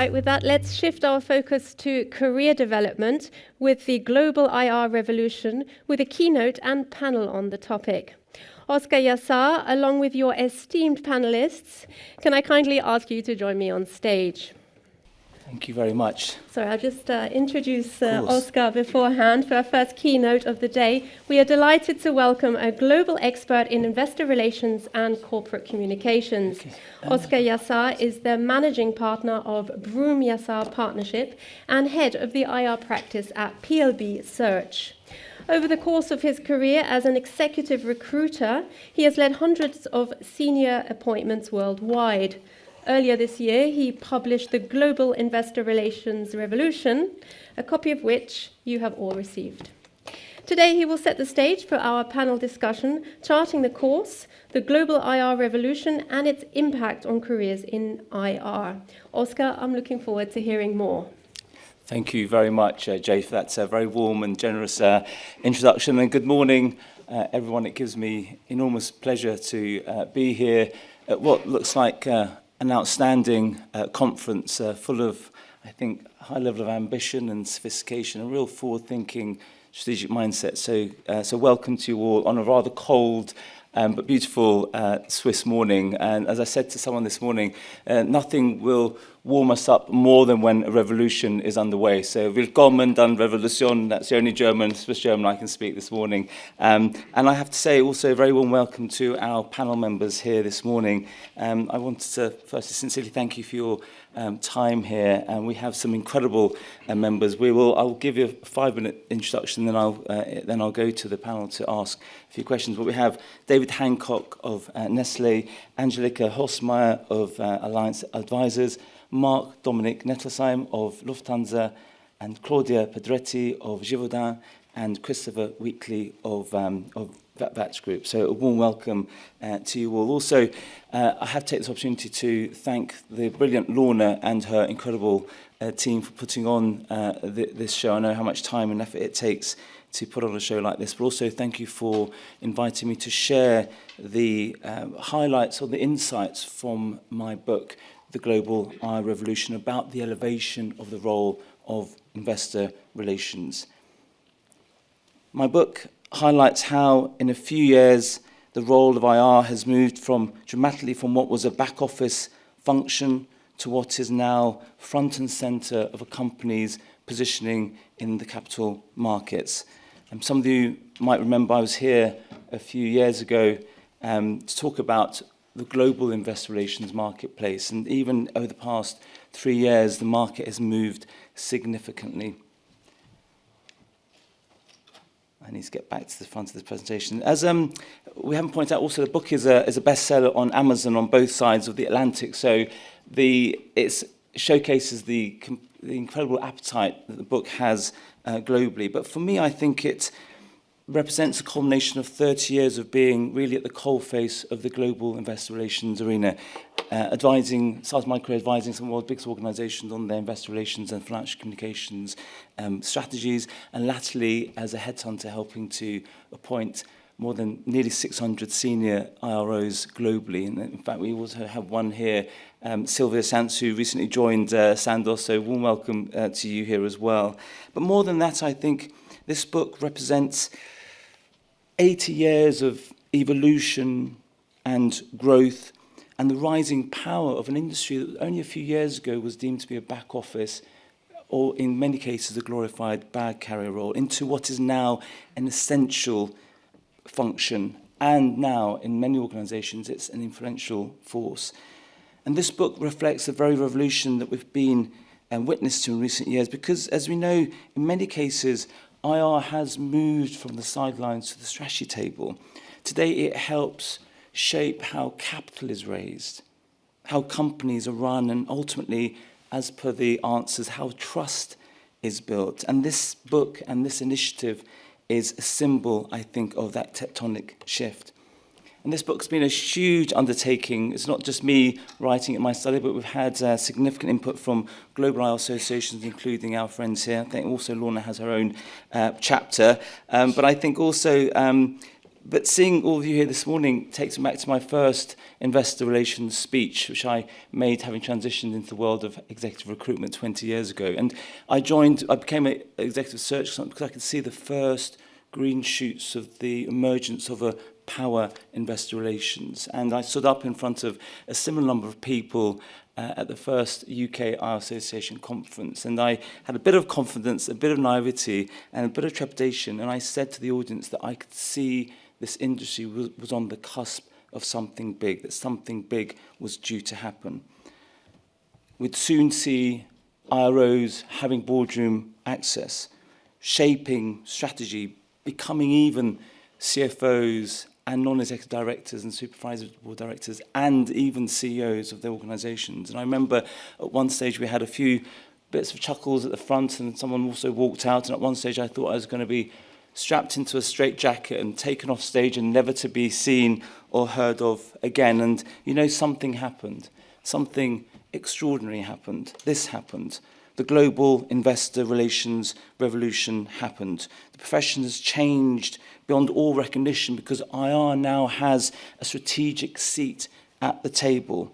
right, with that, let's shift our focus to career development with the Global IR Revolution, with a keynote and panel on the topic. Oscar Yassar, along with your esteemed panelists, can I kindly ask you to join me on stage? Thank you very much. Sorry, I'll just introduce Oscar beforehand for our first keynote of the day. We are delighted to welcome a global expert in investor relations and corporate communications. Okay. Oscar Yassar is the managing partner of Broom Yassar Partnership and head of the IR practice at PLB Search. Over the course of his career as an executive recruiter, he has led hundreds of senior appointments worldwide. Earlier this year, he published The Global Investor Relations Revolution, a copy of which you have all received. Today, he will set the stage for our panel discussion, charting the course, the global IR revolution, and its impact on careers in IR. Oscar, I'm looking forward to hearing more. Thank you very much, Jay, for that very warm and generous introduction. And good morning, everyone. It gives me enormous pleasure to be here at what looks like an outstanding conference full of, I think, high level of ambition and sophistication, a real forward-thinking strategic mindset. So welcome to you all on a rather cold but beautiful Swiss morning. And as I said to someone this morning, nothing will warm us up more than when a revolution is underway. So willkommen dann Revolution, that's the only Swiss German I can speak this morning. And I have to say also a very warm welcome to our panel members here this morning. I wanted to firstly sincerely thank you for your time here, and we have some incredible members. I will give you a 5-minute introduction, then I'll go to the panel to ask a few questions. But we have David Hancock of Nestlé, Angelika Hosmeyer of Alliance Advisors, Mark Dominic Nettelsheim of Lufthansa, and Claudia Pedretti of Givaudan, and Christopher Weekly of VATS Group. So a warm welcome to you all. Also, I have taken this opportunity to thank the brilliant Lorna and her incredible team for putting on this show. I know how much time and effort it takes to put on a show like this, but also thank you for inviting me to share the highlights or the insights from my book, The Global IR Revolution, about the elevation of the role of investor relations. My book highlights how, in a few years, the role of IR has moved dramatically from what was a back office function to what is now front and center of a company's positioning in the capital markets. Some of you might remember I was here a few years ago to talk about the global investor relations marketplace, and even over the past 3 years, the market has moved significantly. I need to get back to the front of this presentation. As we haven't pointed out, also the book is a bestseller on Amazon on both sides of the Atlantic. So it showcases the incredible appetite that the book has globally. But for me, I think it represents a culmination of 30 years of being really at the coalface of the global investor relations arena, started my career advising some of the world's biggest organizations on their investor relations and financial communications strategies, and latterly as a headhunter helping to appoint more than nearly 600 senior IROs globally. And in fact, we also have one here, Sylvia Sands, who recently joined Sandoz, so warm welcome to you here as well. But more than that, I think this book represents 80 years of evolution and growth and the rising power of an industry that only a few years ago was deemed to be a back office, or in many cases a glorified bag carrier role, into what is now an essential function. And now, in many organizations, it's an influential force. And this book reflects the very revolution that we've been witness to in recent years, because, as we know, in many cases, IR has moved from the sidelines to the strategy table. Today, it helps shape how capital is raised, how companies are run, and ultimately, as per the answers, how trust is built. And this book and this initiative is a symbol, I think, of that tectonic shift. And this book's been a huge undertaking. It's not just me writing it in my study, but we've had significant input from global IR associations, including our friends here. I think also Lorna has her own chapter. But I think also But seeing all of you here this morning takes me back to my first investor relations speech, which I made having transitioned into the world of executive recruitment 20 years ago. And I became an executive search consultant because I could see the first green shoots of the emergence of a power investor relations. And I stood up in front of a similar number of people at the first UK IR Association conference. And I had a bit of confidence, a bit of naivety, and a bit of trepidation. And I said to the audience that I could see this industry was on the cusp of something big, that something big was due to happen. We'd soon see IROs having boardroom access, shaping strategy, becoming even CFOs and non-executive directors and supervisory board directors and even CEOs of their organisations. And I remember at one stage we had a few bits of chuckles at the front and someone also walked out, and at one stage I thought I was going to be strapped into a straitjacket and taken off stage and never to be seen or heard of again. And you know, something happened. Something extraordinary happened. This happened. The global investor relations revolution happened. The profession has changed beyond all recognition because IR now has a strategic seat at the table.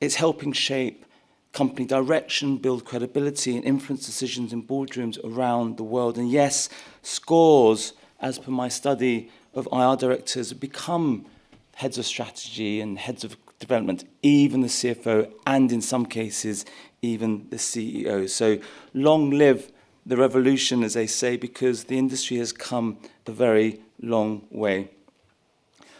It's helping shape company direction, build credibility and influence decisions in boardrooms around the world. And yes, scores, as per my study of IR directors, have become heads of strategy and heads of development, even the CFO, and in some cases, even the CEO. So long live the revolution, as they say, because the industry has come a very long way.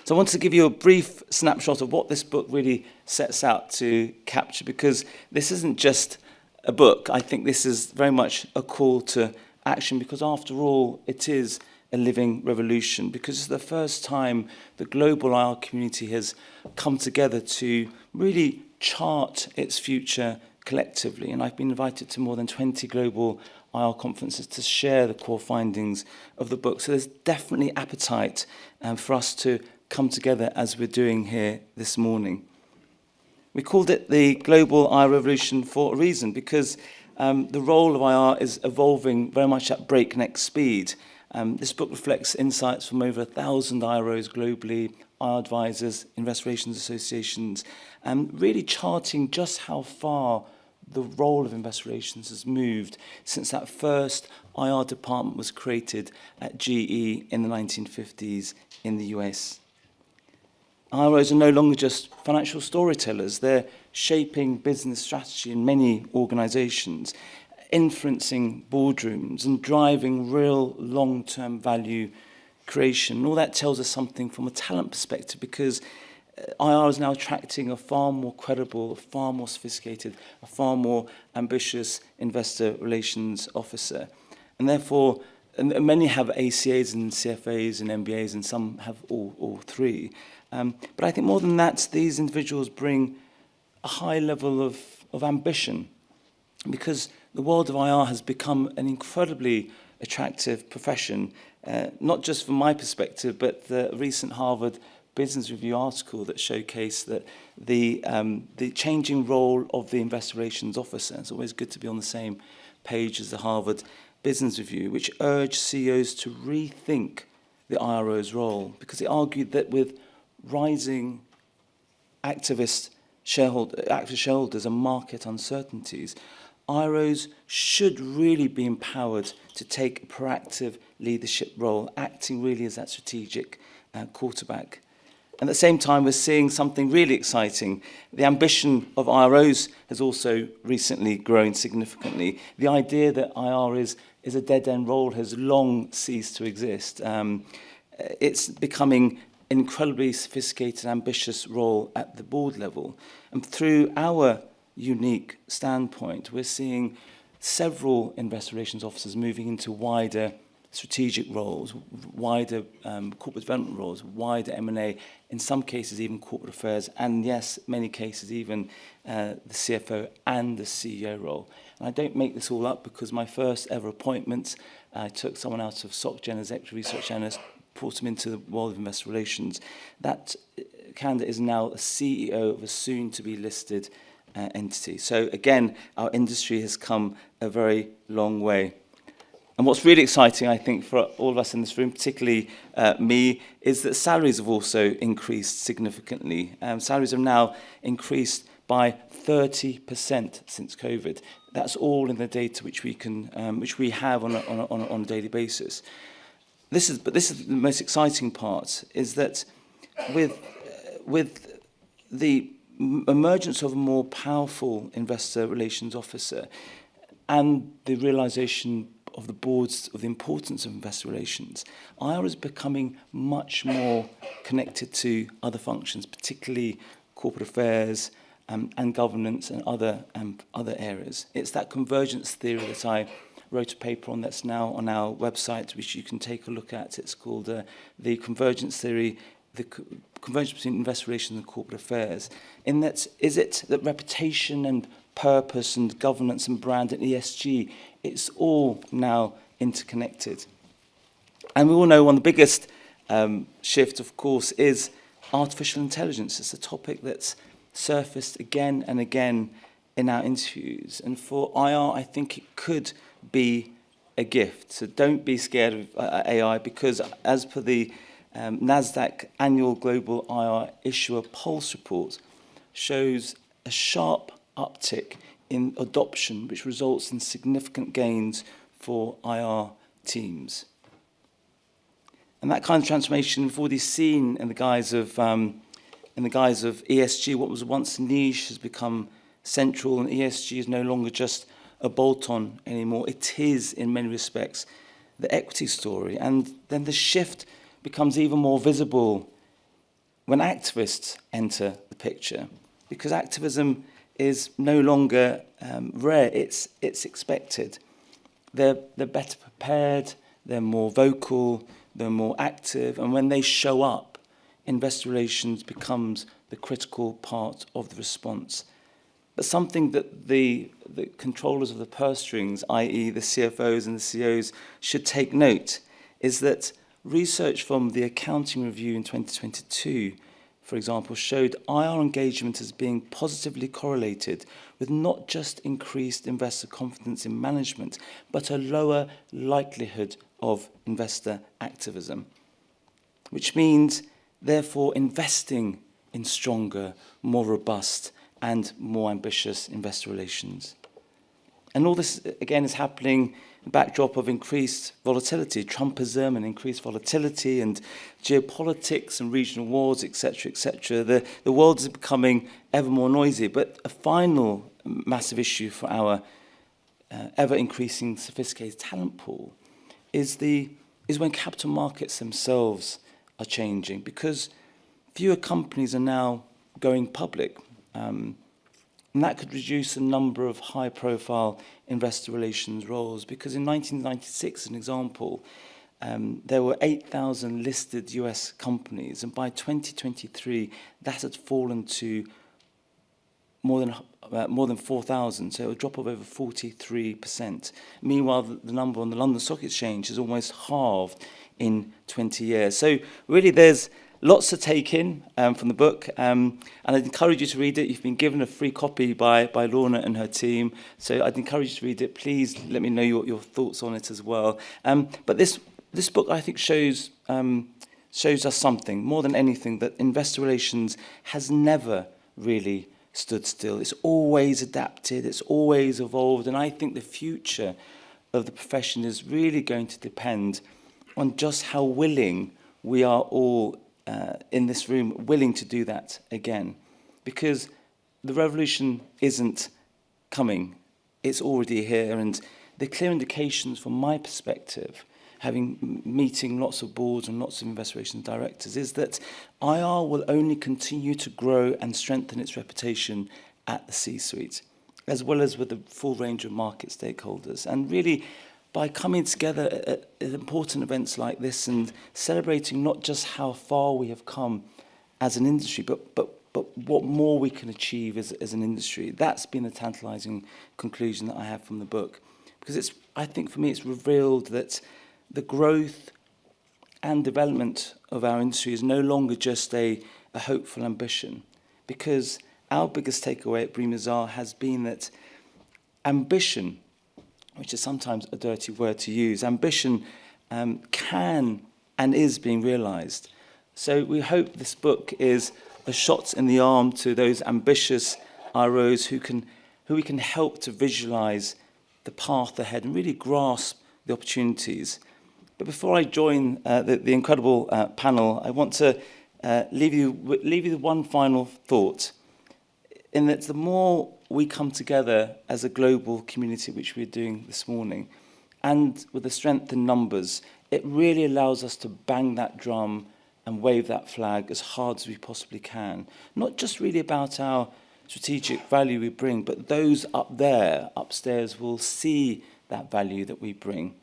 So I wanted to give you a brief snapshot of what this book really sets out to capture, because this isn't just a book. I think this is very much a call to action, because after all, it is a living revolution, because it's the first time the global IR community has come together to really chart its future collectively. And I've been invited to more than 20 global IR conferences to share the core findings of the book. So there's definitely appetite for us to come together as we're doing here this morning. We called it the Global IR Revolution for a reason, because the role of IR is evolving very much at breakneck speed. This book reflects insights from over 1,000 IROs globally, IR advisors, investor relations associations, and really charting just how far the role of investor relations has moved since that first IR department was created at GE in the 1950s in the US. IROs are no longer just financial storytellers. They're shaping business strategy in many organizations, influencing boardrooms and driving real long-term value creation. And all that tells us something from a talent perspective, because IR is now attracting a far more credible, a far more sophisticated, a far more ambitious investor relations officer. And therefore, and many have ACAs and CFAs and MBAs, and some have all three. But I think more than that, these individuals bring a high level of ambition, because the world of IR has become an incredibly attractive profession, not just from my perspective, but the recent Harvard Business Review article that showcased that the changing role of the investor relations officer. It's always good to be on the same page as the Harvard Business Review, which urged CEOs to rethink the IRO's role, because it argued that with rising active shareholders and market uncertainties, IROs should really be empowered to take a proactive leadership role, acting really as that strategic quarterback. And at the same time, we're seeing something really exciting. The ambition of IROs has also recently grown significantly. The idea that IR is a dead-end role has long ceased to exist. It's becoming an incredibly sophisticated, ambitious role at the board level. And through our unique standpoint, we're seeing several investor relations officers moving into wider strategic roles, wider corporate development roles, wider M&A, in some cases even corporate affairs, and yes, many cases even the CFO and the CEO role. And I don't make this all up, because my first ever appointment, I took someone out of SocGen as executive research analyst, brought him into the world of investor relations. That candidate is now a CEO of a soon-to-be listed entity. So again, our industry has come a very long way. And what's really exciting, I think, for all of us in this room, particularly me, is that salaries have also increased significantly. Salaries have now increased by 30% since COVID. That's all in the data which we have on a daily basis. This is the most exciting part, is that with the emergence of a more powerful investor relations officer and the realization of the boards of the importance of investor relations, IR is becoming much more connected to other functions, particularly corporate affairs and governance and other areas. It's that convergence theory that I wrote a paper on that's now on our website, which you can take a look at. It's called the convergence theory, the convergence between investor relations and corporate affairs. In that, is it that reputation and purpose and governance and brand and ESG, it's all now interconnected. And we all know one of the biggest shift, of course, is artificial intelligence. It's a topic that's surfaced again and again in our interviews. And for IR, I think it could be a gift. So don't be scared of AI, because as per the NASDAQ annual Global IR Issuer Pulse report, shows a sharp uptick in adoption, which results in significant gains for IR teams. And that kind of transformation we've already seen in the guise of ESG. What was once niche has become central, and ESG is no longer just a bolt-on anymore. It is, in many respects, the equity story. And then the shift becomes even more visible when activists enter the picture, because activism is no longer rare, it's expected. They're better prepared, they're more vocal, they're more active, and when they show up, investor relations becomes the critical part of the response. But something that the controllers of the purse strings, i.e. the CFOs and the CEOs, should take note is that research from the Accounting Review in 2022, for example, showed IR engagement as being positively correlated with not just increased investor confidence in management, but a lower likelihood of investor activism, which means, therefore, investing in stronger, more robust, and more ambitious investor relations. And all this, again, is happening in the backdrop of increased volatility, Trumpism and increased volatility and geopolitics and regional wars, etc., etc. The world is becoming ever more noisy. But a final massive issue for our ever-increasing sophisticated talent pool is when capital markets themselves are changing, because fewer companies are now going public. And that could reduce the number of high-profile investor relations roles, because in 1996, as an example, there were 8,000 listed US companies, and by 2023, that had fallen to more than 4,000, so a drop of over 43%. Meanwhile, the number on the London Stock Exchange has almost halved in 20 years. So really, there's lots to take in from the book, and I'd encourage you to read it. You've been given a free copy by Lorna and her team, so I'd encourage you to read it. Please let me know your thoughts on it as well. But this book, I think, shows us something, more than anything, that investor relations has never really stood still. It's always adapted, it's always evolved, and I think the future of the profession is really going to depend on just how willing we are all in this room willing to do that again. Because the revolution isn't coming, it's already here, and the clear indications from my perspective, meeting lots of boards and lots of investor relations directors, is that IR will only continue to grow and strengthen its reputation at the C-suite, as well as with the full range of market stakeholders. And really, by coming together at important events like this and celebrating not just how far we have come as an industry, but what more we can achieve as an industry. That's been the tantalizing conclusion that I have from the book. Because I think for me it's revealed that the growth and development of our industry is no longer just a hopeful ambition. Because our biggest takeaway at Bream Mazar has been that ambition which is sometimes a dirty word to use. Ambition can and is being realised. So we hope this book is a shot in the arm to those ambitious IROs who we can help to visualise the path ahead and really grasp the opportunities. But before I join the incredible panel, I want to leave you with one final thought, in that the more we come together as a global community, which we're doing this morning, and with the strength in numbers, it really allows us to bang that drum and wave that flag as hard as we possibly can. Not just really about our strategic value we bring, but those up there, upstairs, will see that value that we bring.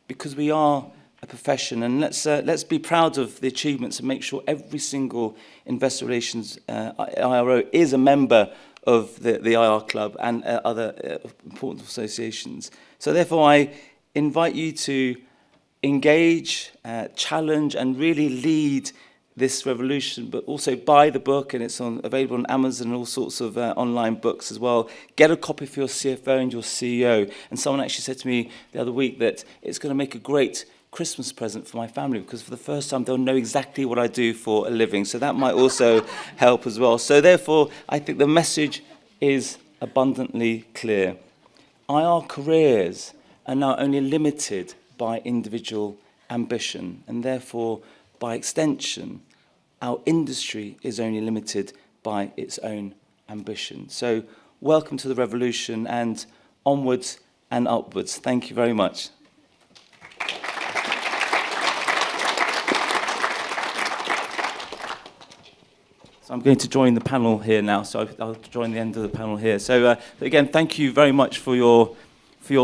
Because we are a profession, and let's be proud of the achievements and make sure every single investor relations IRO is a member of the IR Club and other important associations. So therefore, I invite you to engage, challenge, and really lead this revolution, but also buy the book, and it's available on Amazon and all sorts of online books as well. Get a copy for your CFO and your CEO. And someone actually said to me the other week that it's going to make a great Christmas present for my family, because for the first time they'll know exactly what I do for a living. So that might also help as well. So therefore, I think the message is abundantly clear. IR careers are now only limited by individual ambition, and therefore, by extension, our industry is only limited by its own ambition. So welcome to the revolution, and onwards and upwards. Thank you very much. So I'm going to join the panel here now, so I'll join the end of the panel here. So again, thank you very much for your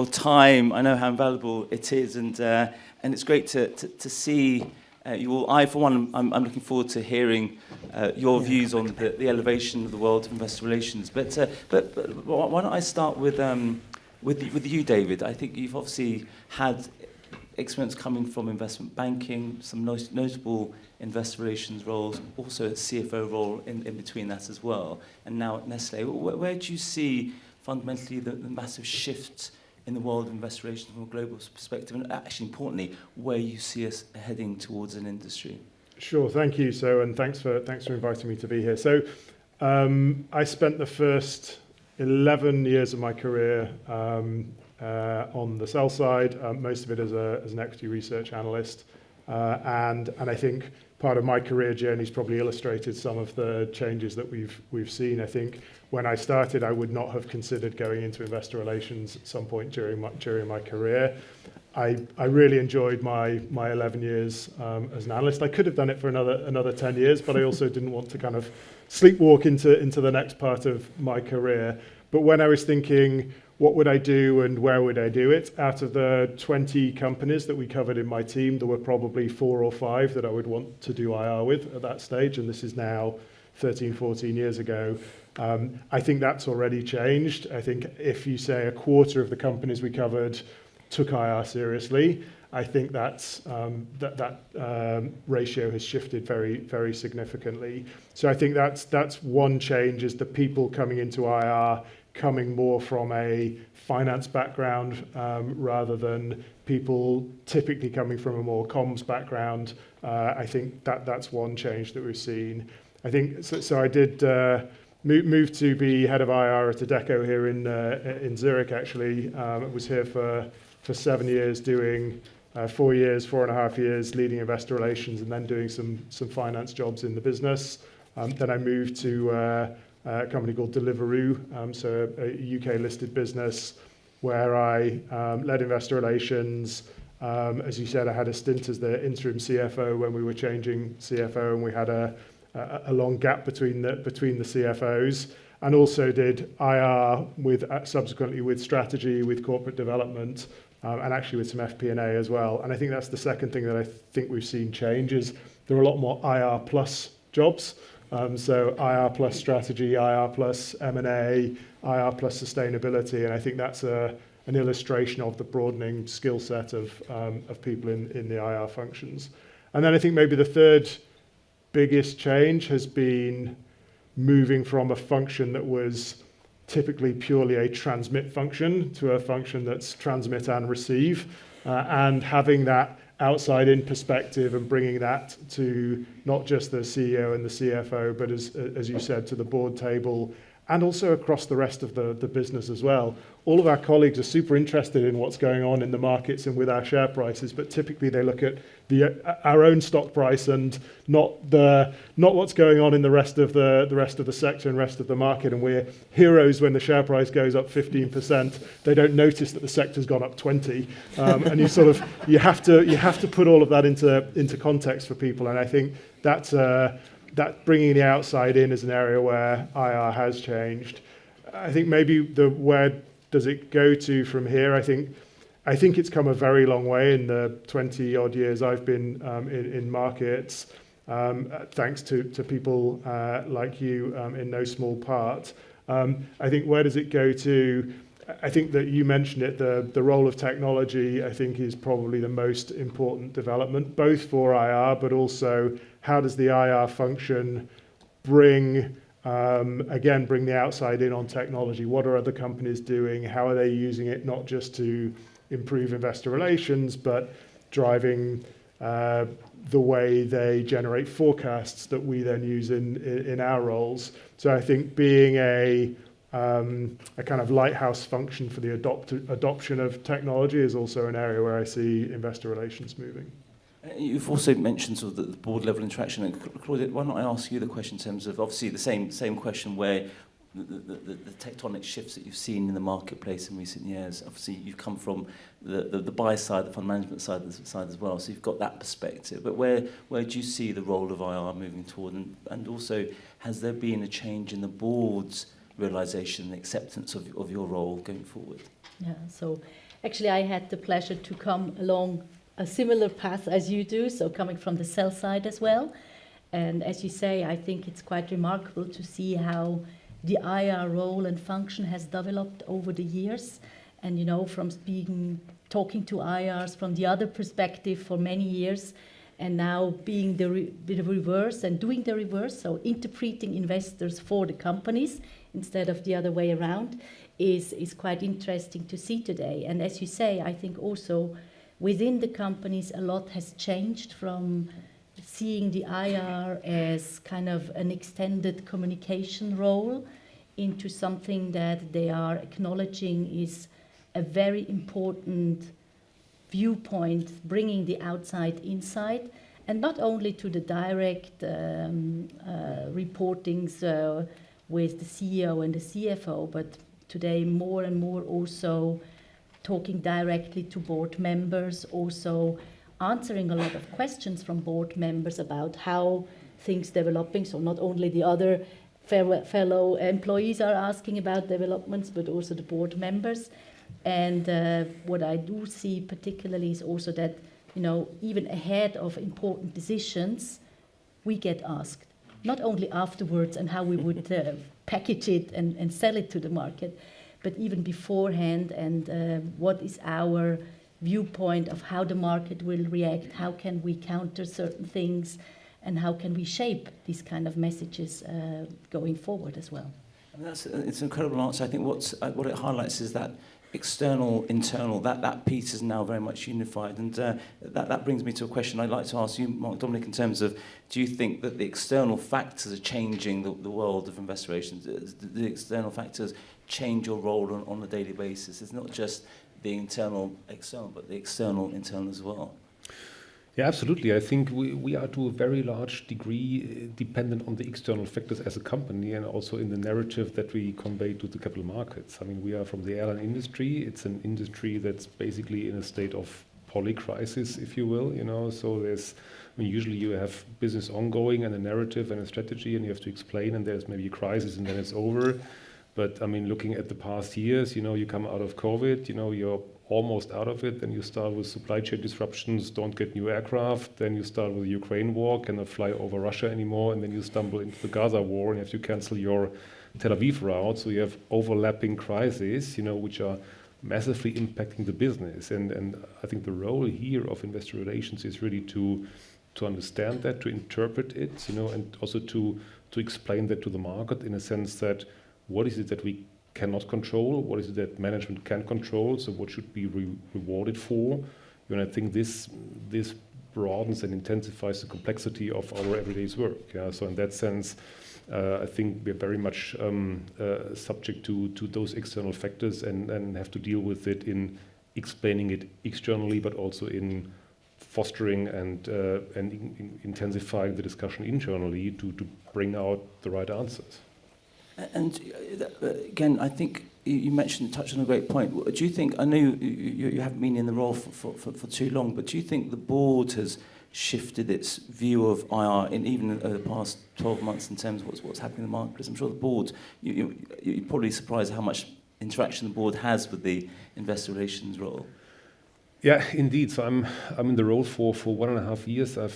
time. I know how invaluable it is, and it's great to see you all. For one, I'm looking forward to hearing your views on the elevation of the world of investor relations. But why don't I start with you, David? I think you've obviously had experience coming from investment banking, some notable investor relations roles, also a CFO role in between that as well, and now at Nestlé. Where do you see fundamentally the massive shifts in the world of investor relations from a global perspective, and actually importantly, where you see us heading towards an industry? Sure, thank you. So, and thanks for inviting me to be here. So, I spent the first 11 years of my career on the sell side, most of it as an equity research analyst, and I think part of my career journey has probably illustrated some of the changes that we've seen. I think when I started, I would not have considered going into investor relations at some point during my career. I really enjoyed my 11 years as an analyst. I could have done it for another 10 years, but I also didn't want to kind of sleepwalk into the next part of my career. But when I was thinking, what would I do and where would I do it? Out of the 20 companies that we covered in my team, there were probably 4 or 5 that I would want to do IR with at that stage, and this is now 13, 14 years ago. I think that's already changed. I think if you say a quarter of the companies we covered took IR seriously, I think that ratio has shifted very, very significantly. So I think that's one change, is the people coming into IR coming more from a finance background rather than people typically coming from a more comms background. I think that's one change that we've seen. I think so I did move to be head of IR at Adecco here in Zurich. Actually, I was here for 7 years, doing 4.5 years leading investor relations, and then doing some finance jobs in the business. Then I moved to a company called Deliveroo, so a UK listed business where I led investor relations. As you said, I had a stint as the interim CFO when we were changing CFO, and we had a long gap between the CFOs, and also did IR with subsequently with strategy, with corporate development, and actually with some FP&A as well. And I think that's the second thing that I think we've seen change, is there are a lot more IR plus jobs. So IR plus strategy, IR plus M&A, IR plus sustainability, and I think that's an illustration of the broadening skill set of people in the IR functions. And then I think maybe the third biggest change has been moving from a function that was typically purely a transmit function to a function that's transmit and receive, and having that outside-in perspective and bringing that to not just the CEO and the CFO, but as you said, to the board table and also across the rest of the business as well. All of our colleagues are super interested in what's going on in the markets and with our share prices, but typically they look at our own stock price and not what's going on in the rest of the sector and rest of the market. And we're heroes when the share price goes up 15%. They don't notice that the sector's gone up 20, and you have to put all of that into context for people. And I think that bringing the outside in is an area where IR has changed. I think maybe where does it go to from here? I think it's come a very long way in the 20 odd years I've been in markets, thanks to people like you in no small part. I think where does it go to? I think that you mentioned it, the role of technology, I think, is probably the most important development, both for IR, but also how does the IR function bring the outside in on technology? What are other companies doing? How are they using it, not just to improve investor relations, but driving the way they generate forecasts that we then use in our roles? So I think being a kind of lighthouse function for the adoption of technology is also an area where I see investor relations moving. You've also mentioned sort of the board level interaction. And Claudia, why not I ask you the question in terms of obviously the same question where the tectonic shifts that you've seen in the marketplace in recent years. Obviously, you've come from the buy side, the fund management side as well. So you've got that perspective. But where do you see the role of IR moving toward? And also, has there been a change in the board's realization and acceptance of your role going forward? Yeah, so actually I had the pleasure to come along a similar path as you do, so coming from the sell side as well. And as you say, I think it's quite remarkable to see how the IR role and function has developed over the years. And, you know, from talking to IRs from the other perspective for many years, and now being the reverse and doing the reverse, so interpreting investors for the companies instead of the other way around, is quite interesting to see today. And as you say, I think also within the companies a lot has changed from seeing the IR as kind of an extended communication role into something that they are acknowledging is a very important viewpoint, bringing the outside inside, and not only to the direct reportings with the CEO and the CFO, but today more and more also talking directly to board members, also answering a lot of questions from board members about how things developing. So not only the other fellow employees are asking about developments, but also the board members. And what I do see particularly is also that, you know, even ahead of important decisions, we get asked, not only afterwards and how we would package it and sell it to the market, but even beforehand, and what is our viewpoint of how the market will react, how can we counter certain things, and how can we shape these kind of messages going forward as well. And it's an incredible answer. I think what it highlights is that external, internal, that piece is now very much unified. And that brings me to a question I'd like to ask you, Mark Dominic, in terms of, do you think that the external factors are changing the world of investor relations? The external factors change your role on a daily basis? It's not just the internal, external, but the external, internal as well. Yeah, absolutely. I think we are to a very large degree dependent on the external factors as a company, and also in the narrative that we convey to the capital markets. I mean, we are from the airline industry. It's an industry that's basically in a state of polycrisis, if you will. You know, so usually you have business ongoing and a narrative and a strategy, and you have to explain, and there's maybe a crisis, and then it's over. But I mean, looking at the past years, you know, you come out of COVID, you know, you're almost out of it, then you start with supply chain disruptions, don't get new aircraft, then you start with the Ukraine war, cannot fly over Russia anymore, and then you stumble into the Gaza war and you have to cancel your Tel Aviv route. So you have overlapping crises, you know, which are massively impacting the business. And I think the role here of investor relations is really to understand that, to interpret it, you know, and also to explain that to the market in a sense that what is it that we cannot control, what is it that management can control, so what should be rewarded for. And I think this broadens and intensifies the complexity of our everyday work. Yeah? So in that sense, I think we're very much subject to those external factors and have to deal with it in explaining it externally, but also in fostering and intensifying the discussion internally to bring out the right answers. And again, I think you touched on a great point. Do you think, I know you haven't been in the role for too long, but do you think the board has shifted its view of IR in even the past 12 months in terms of what's happening in the marketplace? I'm sure the board, you're probably surprised how much interaction the board has with the investor relations role. Yeah, indeed. So I'm in the role for 1.5 years. I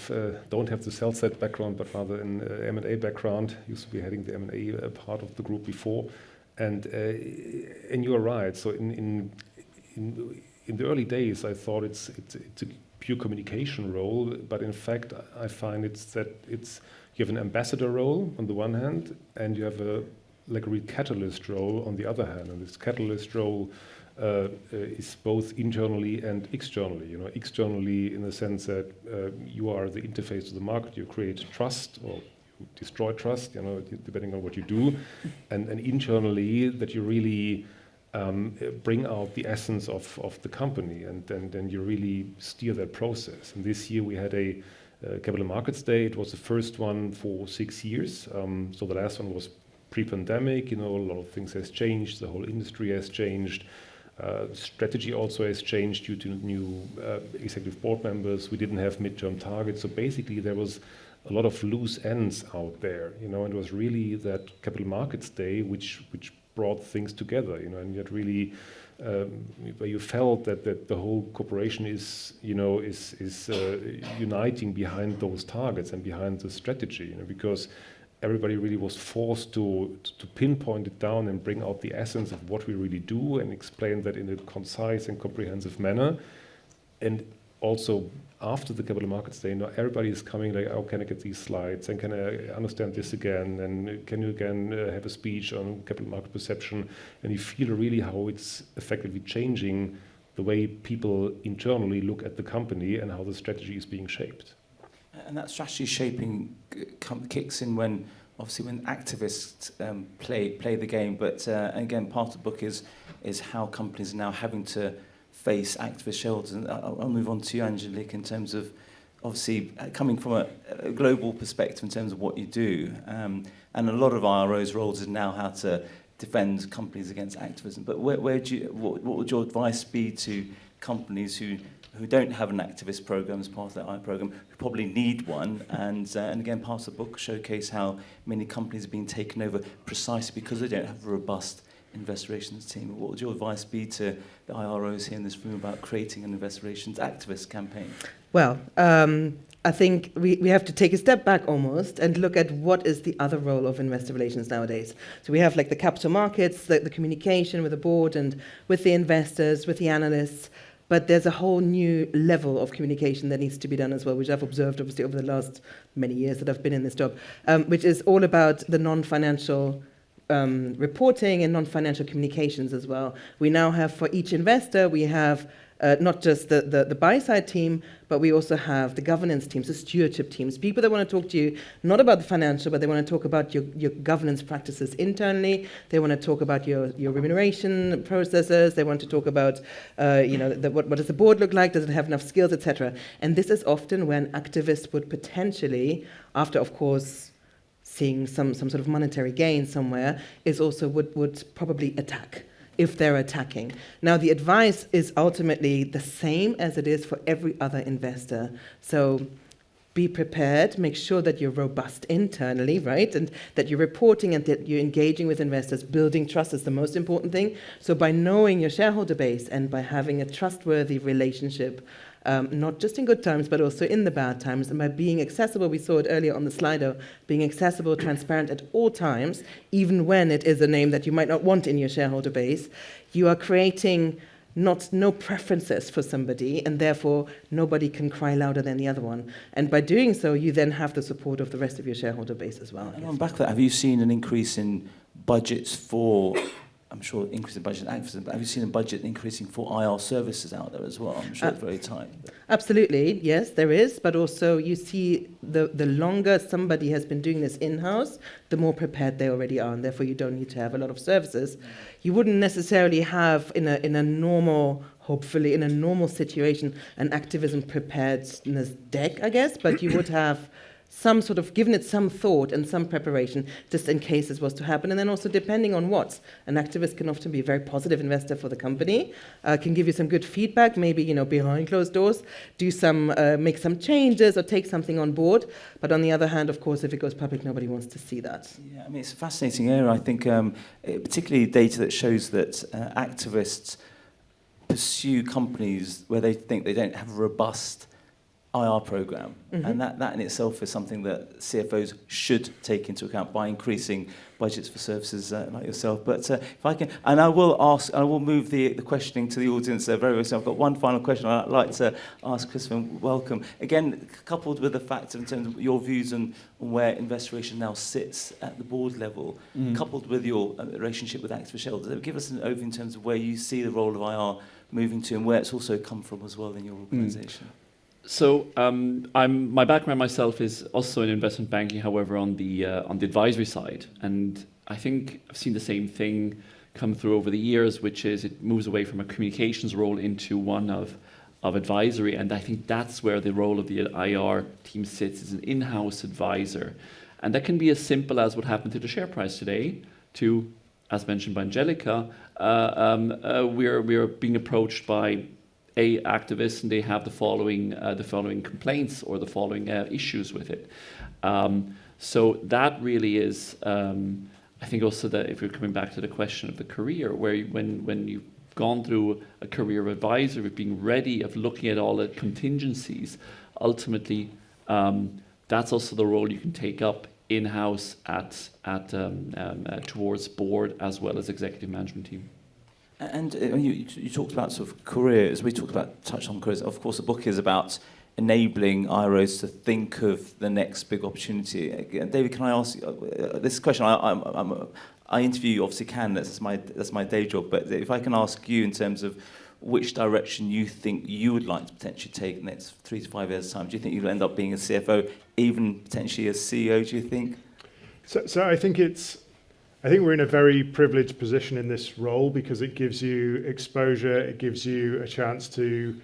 don't have the sell-side background, but rather an M&A background. Used to be heading the M&A part of the group before, and you are right. So in the early days, I thought it's a pure communication role, but in fact, I find you have an ambassador role on the one hand, and you have a real catalyst role on the other hand. And this catalyst role is both internally and externally. Externally in the sense that you are the interface to the market, you create trust or you destroy trust, depending on what you do, and internally that you really bring out the essence of the company, and then you really steer that process. And this year we had a Capital Markets Day. It was the first one for 6 years. So the last one was pre-pandemic. A lot of things has changed. The whole industry has changed. Strategy also has changed due to new executive board members. We didn't have midterm targets. So basically there was a lot of loose ends out there, and it was really that Capital Markets Day which brought things together, and yet really where you felt that the whole corporation is uniting behind those targets and behind the strategy, because everybody really was forced to pinpoint it down and bring out the essence of what we really do and explain that in a concise and comprehensive manner. And also after the Capital Markets Day, everybody is coming like, oh, can I get these slides? And can I understand this again? And can you again have a speech on capital market perception? And you feel really how it's effectively changing the way people internally look at the company and how the strategy is being shaped. And that strategy shaping kicks in when activists play the game. But again, part of the book is how companies are now having to face activist shareholders. And I'll move on to you, Angelique, in terms of obviously coming from a global perspective in terms of what you do. And a lot of IRO's roles is now how to defend companies against activism. But what would your advice be to companies who don't have an activist program as part of their IR program, who probably need one, and again, part of the book showcase how many companies are being taken over precisely because they don't have a robust investor relations team? What would your advice be to the IROs here in this room about creating an investor relations activist campaign? Well, I think we have to take a step back almost and look at what is the other role of investor relations nowadays. So we have like the capital markets, the communication with the board and with the investors, with the analysts. But there's a whole new level of communication that needs to be done as well, which I've observed obviously over the last many years that I've been in this job, which is all about the non-financial reporting and non-financial communications as well. We now have for each investor, we have not just the buy-side team, but we also have the governance teams, the stewardship teams, people that want to talk to you, not about the financial, but they want to talk about your governance practices internally. They want to talk about your remuneration processes. They want to talk about, what does the board look like? Does it have enough skills, etc. And this is often when activists would potentially, after, of course, seeing some sort of monetary gain somewhere, is also would probably attack, if they're attacking. Now, the advice is ultimately the same as it is for every other investor. So be prepared, make sure that you're robust internally, right? And that you're reporting and that you're engaging with investors. Building trust is the most important thing. So by knowing your shareholder base and by having a trustworthy relationship, not just in good times, but also in the bad times, and by being accessible, we saw it earlier on the Slido, being accessible, transparent at all times, even when it is a name that you might not want in your shareholder base, you are creating no preferences for somebody, and therefore nobody can cry louder than the other one. And by doing so, you then have the support of the rest of your shareholder base as well. And on back of that, have you seen an increase in budgets for I'm sure, increasing budget in activism, but have you seen a budget increasing for IR services out there as well? I'm sure it's very tight. Absolutely, yes, there is. But also you see the longer somebody has been doing this in-house, the more prepared they already are, and therefore you don't need to have a lot of services. You wouldn't necessarily have in a normal, hopefully in a normal situation, an activism preparedness deck, I guess, but you would have some sort of given it some thought and some preparation just in case this was to happen. And then also depending on what, an activist can often be a very positive investor for the company, can give you some good feedback, maybe, behind closed doors, do some, make some changes or take something on board. But on the other hand, of course, if it goes public, nobody wants to see that. Yeah, I mean, it's a fascinating area. I think particularly data that shows that activists pursue companies where they think they don't have a robust IR program, and that in itself is something that CFOs should take into account by increasing budgets for services like yourself. But if I can, and I will move the questioning to the audience very soon. I've got one final question I'd like to ask Christopher. Welcome again, coupled with the fact in terms of your views on where investor relations now sits at the board level, coupled with your relationship with activist shareholders, give us an overview in terms of where you see the role of IR moving to and where it's also come from as well in your organisation. So my background myself is also in investment banking, however, on the advisory side, and I think I've seen the same thing come through over the years, which is it moves away from a communications role into one of advisory, and I think that's where the role of the IR team sits, as an in-house advisor, and that can be as simple as what happened to the share price today, to, as mentioned by Angelica, we're being approached by activists, and they have the following complaints or the following issues with it. So that really is, I think also that if you're coming back to the question of the career, where when you've gone through a career of advisor, of being ready, of looking at all the contingencies, ultimately that's also the role you can take up in-house towards board as well as executive management team. And you talked about sort of careers. We touched on careers. Of course, the book is about enabling IROs to think of the next big opportunity. David, can I ask you this question? I interview obviously candidates. That's my day job. But if I can ask you in terms of which direction you think you would like to potentially take in the next 3 to 5 years' time, do you think you'll end up being a CFO, even potentially a CEO? Do you think? So I think we're in a very privileged position in this role because it gives you exposure, it gives you a chance to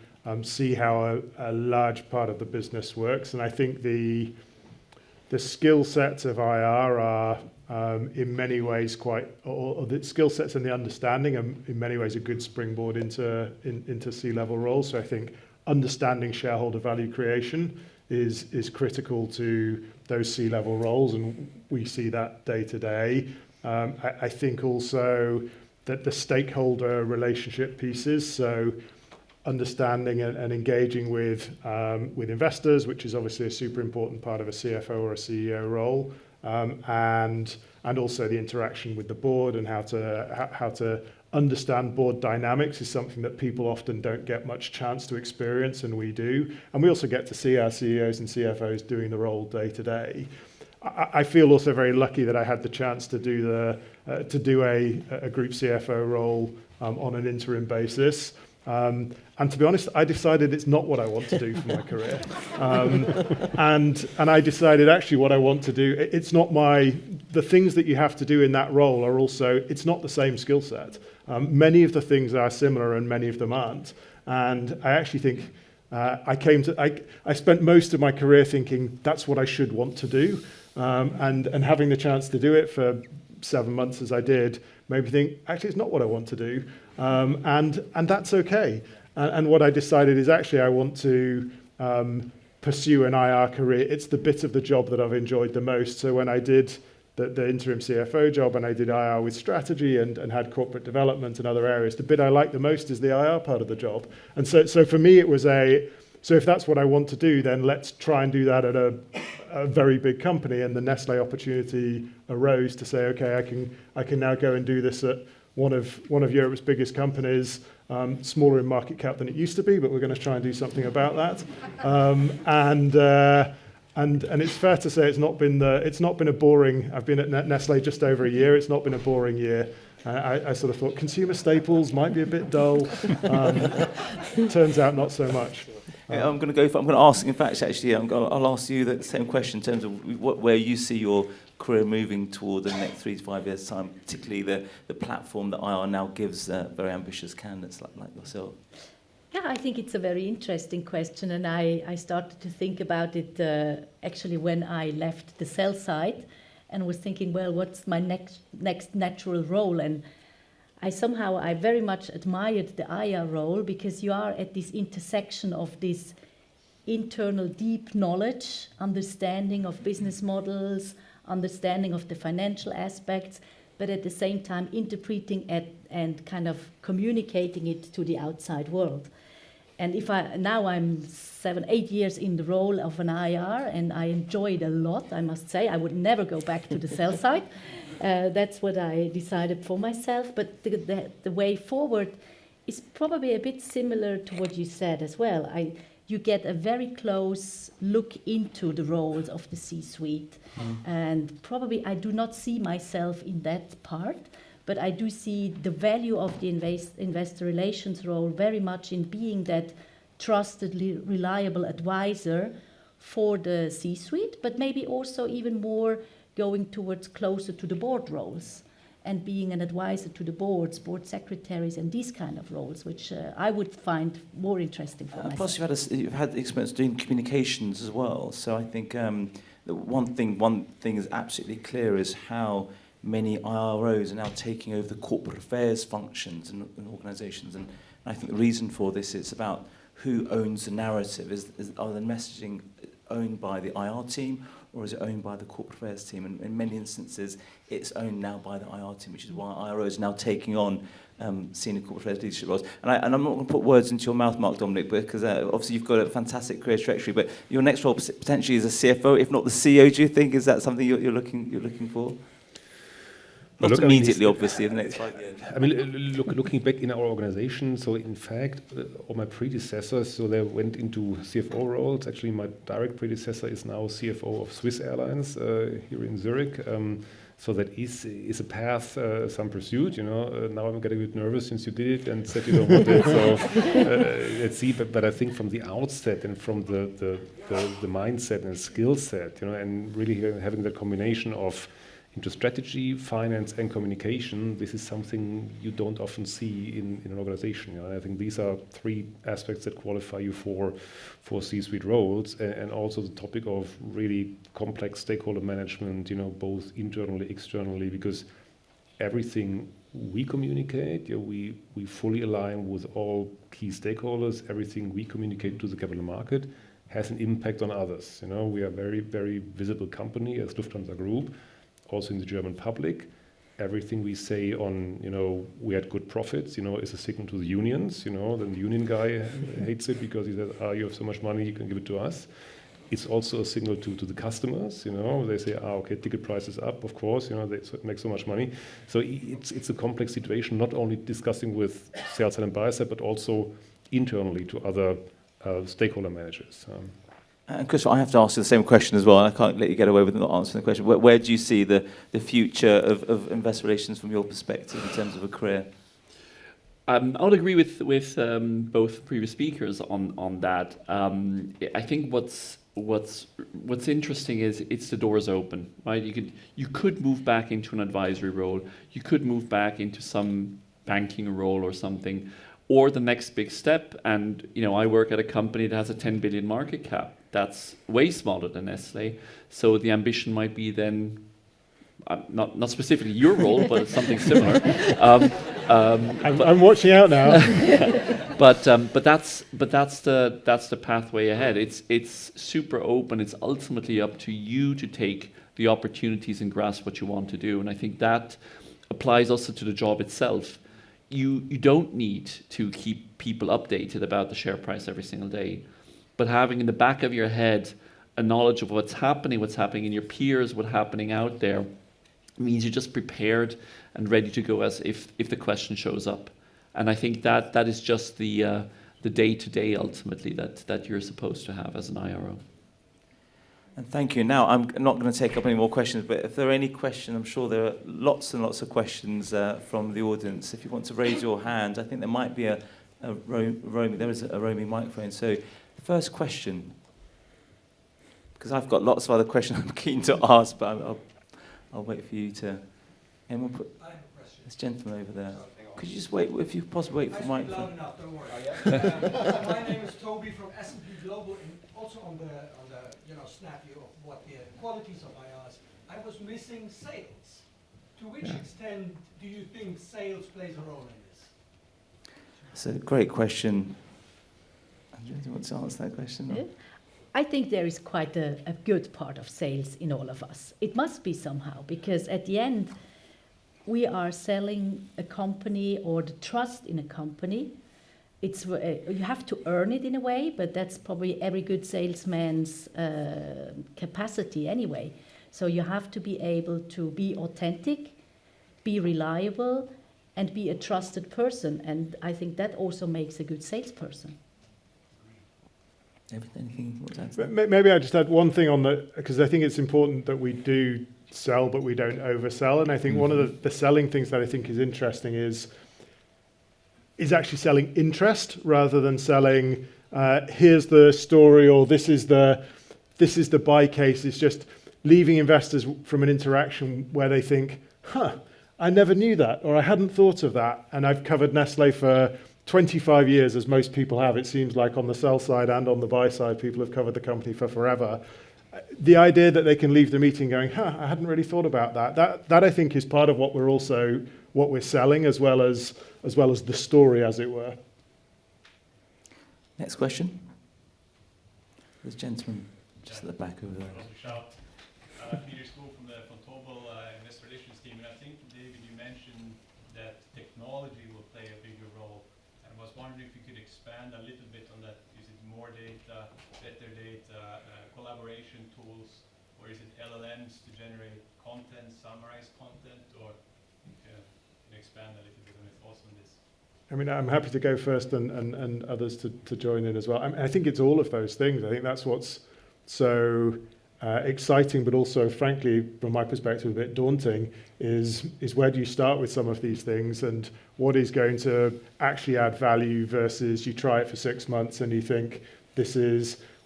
see how a large part of the business works. And I think the skill sets of IR are in many ways or the skill sets and the understanding are in many ways a good springboard into C-level roles. So I think understanding shareholder value creation is critical to those C-level roles, and we see that day to day. I think also that the stakeholder relationship pieces, so understanding and engaging with investors, which is obviously a super important part of a CFO or a CEO role, and also the interaction with the board and how to understand board dynamics is something that people often don't get much chance to experience, and we do. And we also get to see our CEOs and CFOs doing the role day to day. I feel also very lucky that I had the chance to do a group CFO role on an interim basis. And to be honest, I decided it's not what I want to do for my career. And I decided actually what I want to do, it's not the things that you have to do in that role are also, it's not the same skill set. Many of the things are similar and many of them aren't. And I actually think I spent most of my career thinking that's what I should want to do. And having the chance to do it for 7 months as I did made me think, actually, it's not what I want to do. And that's okay. And what I decided is actually I want to pursue an IR career. It's the bit of the job that I've enjoyed the most. So when I did the interim CFO job and I did IR with strategy and had corporate development and other areas, the bit I like the most is the IR part of the job. And so for me, it was so if that's what I want to do, then let's try and do that at a very big company. And the Nestlé opportunity arose to say, okay, I can now go and do this at one of Europe's biggest companies, smaller in market cap than it used to be, but we're going to try and do something about that. And it's fair to say it's not been a boring. I've been at Nestlé just over a year. It's not been a boring year. I sort of thought consumer staples might be a bit dull. Turns out not so much. I'm going to ask. In fact, actually, I'll ask you the same question in terms of where you see your career moving toward in the next 3 to 5 years' time, particularly the platform that IR now gives very ambitious candidates like yourself. Yeah, I think it's a very interesting question, and I started to think about it actually when I left the sell side, and was thinking, well, what's my next natural role? And I very much admired the IR role, because you are at this intersection of this internal deep knowledge, understanding of business models, understanding of the financial aspects, but at the same time interpreting it and kind of communicating it to the outside world. And now I'm 7-8 years in the role of an IR, and I enjoy it a lot, I must say. I would never go back to the sell side. That's what I decided for myself. But the way forward is probably a bit similar to what you said as well. You get a very close look into the roles of the C-suite. And probably I do not see myself in that part, but I do see the value of the investor relations role very much in being that trusted, reliable advisor for the C-suite, but maybe also even more going towards closer to the board roles and being an advisor to the boards, board secretaries, and these kind of roles, which I would find more interesting for myself. Plus, you've had experience doing communications as well. So I think the one thing is absolutely clear is how many IROs are now taking over the corporate affairs functions in organisations, and I think the reason for this is about who owns the narrative. Are the messaging owned by the IR team, or is it owned by the corporate affairs team? And in many instances, it's owned now by the IR team, which is why IRO is now taking on senior corporate affairs leadership roles. And I'm not going to put words into your mouth, Mark Dominic, because obviously you've got a fantastic career trajectory, but your next role potentially is a CFO, if not the CEO, do you think? Is that something you're looking for? Not Look, immediately, obviously, in the next 5 years. I mean, looking back in our organization, so in fact, all my predecessors, so they went into CFO roles. Actually, my direct predecessor is now CFO of Swiss Airlines here in Zurich. So that is a path some pursued. Now I'm getting a bit nervous since you did it and said you don't want it. So let's see. But I think from the outset and from the mindset and skill set, and really having that combination of into strategy, finance, and communication, this is something you don't often see in an organization. I think these are 3 aspects that qualify you for C-suite roles, and also the topic of really complex stakeholder management, both internally, externally, because everything we communicate, we fully align with all key stakeholders. Everything we communicate to the capital market has an impact on others. We are a very, very visible company as Lufthansa Group, also in the German public. Everything we say on, we had good profits, is a signal to the unions, then the union guy hates it because he says, you have so much money, you can give it to us. It's also a signal to the customers, they say, okay, ticket price is up, of course, they make so much money. So it's a complex situation, not only discussing with sell side and buy side, but also internally to other stakeholder managers. And Chris, I have to ask you the same question as well, and I can't let you get away with not answering the question. Where do you see the future of investor relations from your perspective in terms of a career? I would agree with both previous speakers on that. I think what's interesting is it's the doors open, right? You could move back into an advisory role, you could move back into some banking role or something, or the next big step. And I work at a company that has a 10 billion market cap. That's way smaller than Nestlé. So the ambition might be then, not specifically your role, but something similar. I'm watching out now. But that's the pathway ahead. It's super open. It's ultimately up to you to take the opportunities and grasp what you want to do. And I think that applies also to the job itself. You don't need to keep people updated about the share price every single day, but having in the back of your head a knowledge of what's happening in your peers, what's happening out there, means you're just prepared and ready to go as if the question shows up. And I think that is just the day-to-day ultimately that you're supposed to have as an IRO. And thank you. Now, I'm not going to take up any more questions, but if there are any questions, I'm sure there are lots and lots of questions from the audience. If you want to raise your hand, I think there might be a roaming. There is a roaming microphone. So, the first question, because I've got lots of other questions I'm keen to ask, but I'll wait for you to. Anyone put this gentleman over there? Could you just wait, if you possibly wait for the microphone? Loud enough, don't worry. My name is Toby from S&P Global, and also on the snap view of what the qualities of IRs. I was missing sales. To which extent do you think sales plays a role in this? It's a great question. Andrea, do you want to answer that question? Yeah. I think there is quite a good part of sales in all of us. It must be somehow, because at the end, we are selling a company or the trust in a company. It's you have to earn it in a way, but that's probably every good salesman's capacity anyway. So you have to be able to be authentic, be reliable, and be a trusted person. And I think that also makes a good salesperson. Anything you want to add to that? Maybe I just add one thing on that, because I think it's important that we do sell, but we don't oversell. And I think one of the selling things that I think is interesting is actually selling interest rather than selling, here's the story, or this is the buy case. It's just leaving investors from an interaction where they think, I never knew that, or I hadn't thought of that. And I've covered Nestle for 25 years, as most people have. It seems like on the sell side and on the buy side, people have covered the company for forever. The idea that they can leave the meeting going, I hadn't really thought about that. That I think is part of what we're selling, as well as the story, as it were. Next question. There's a gentleman just at the back over there. Peter School from the Vontobel Investor Relations team, and I think, David, you mentioned that technology will play a bigger role. And I was wondering if you could expand a little bit on that. Is it more data, better data, collaboration tools, or is it LLMs to generate content, summarize content, or you can expand a little bit on your thoughts on this? I mean, I'm happy to go first and others to join in as well. I think it's all of those things. I think that's what's so exciting, but also, frankly, from my perspective, a bit daunting, is where do you start with some of these things, and what is going to actually add value versus you try it for 6 months and you think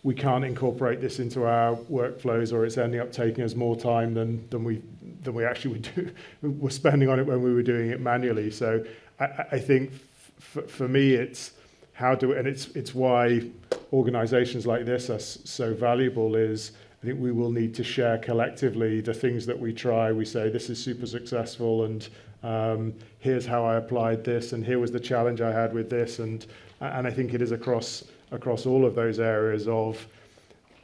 we can't incorporate this into our workflows, or it's ending up taking us more time than we actually were spending on it when we were doing it manually. So I think for me, it's it's why organizations like this are so valuable. Is I think we will need to share collectively the things that we try. We say, this is super successful, and here's how I applied this, and here was the challenge I had with this. And I think it is across all of those areas of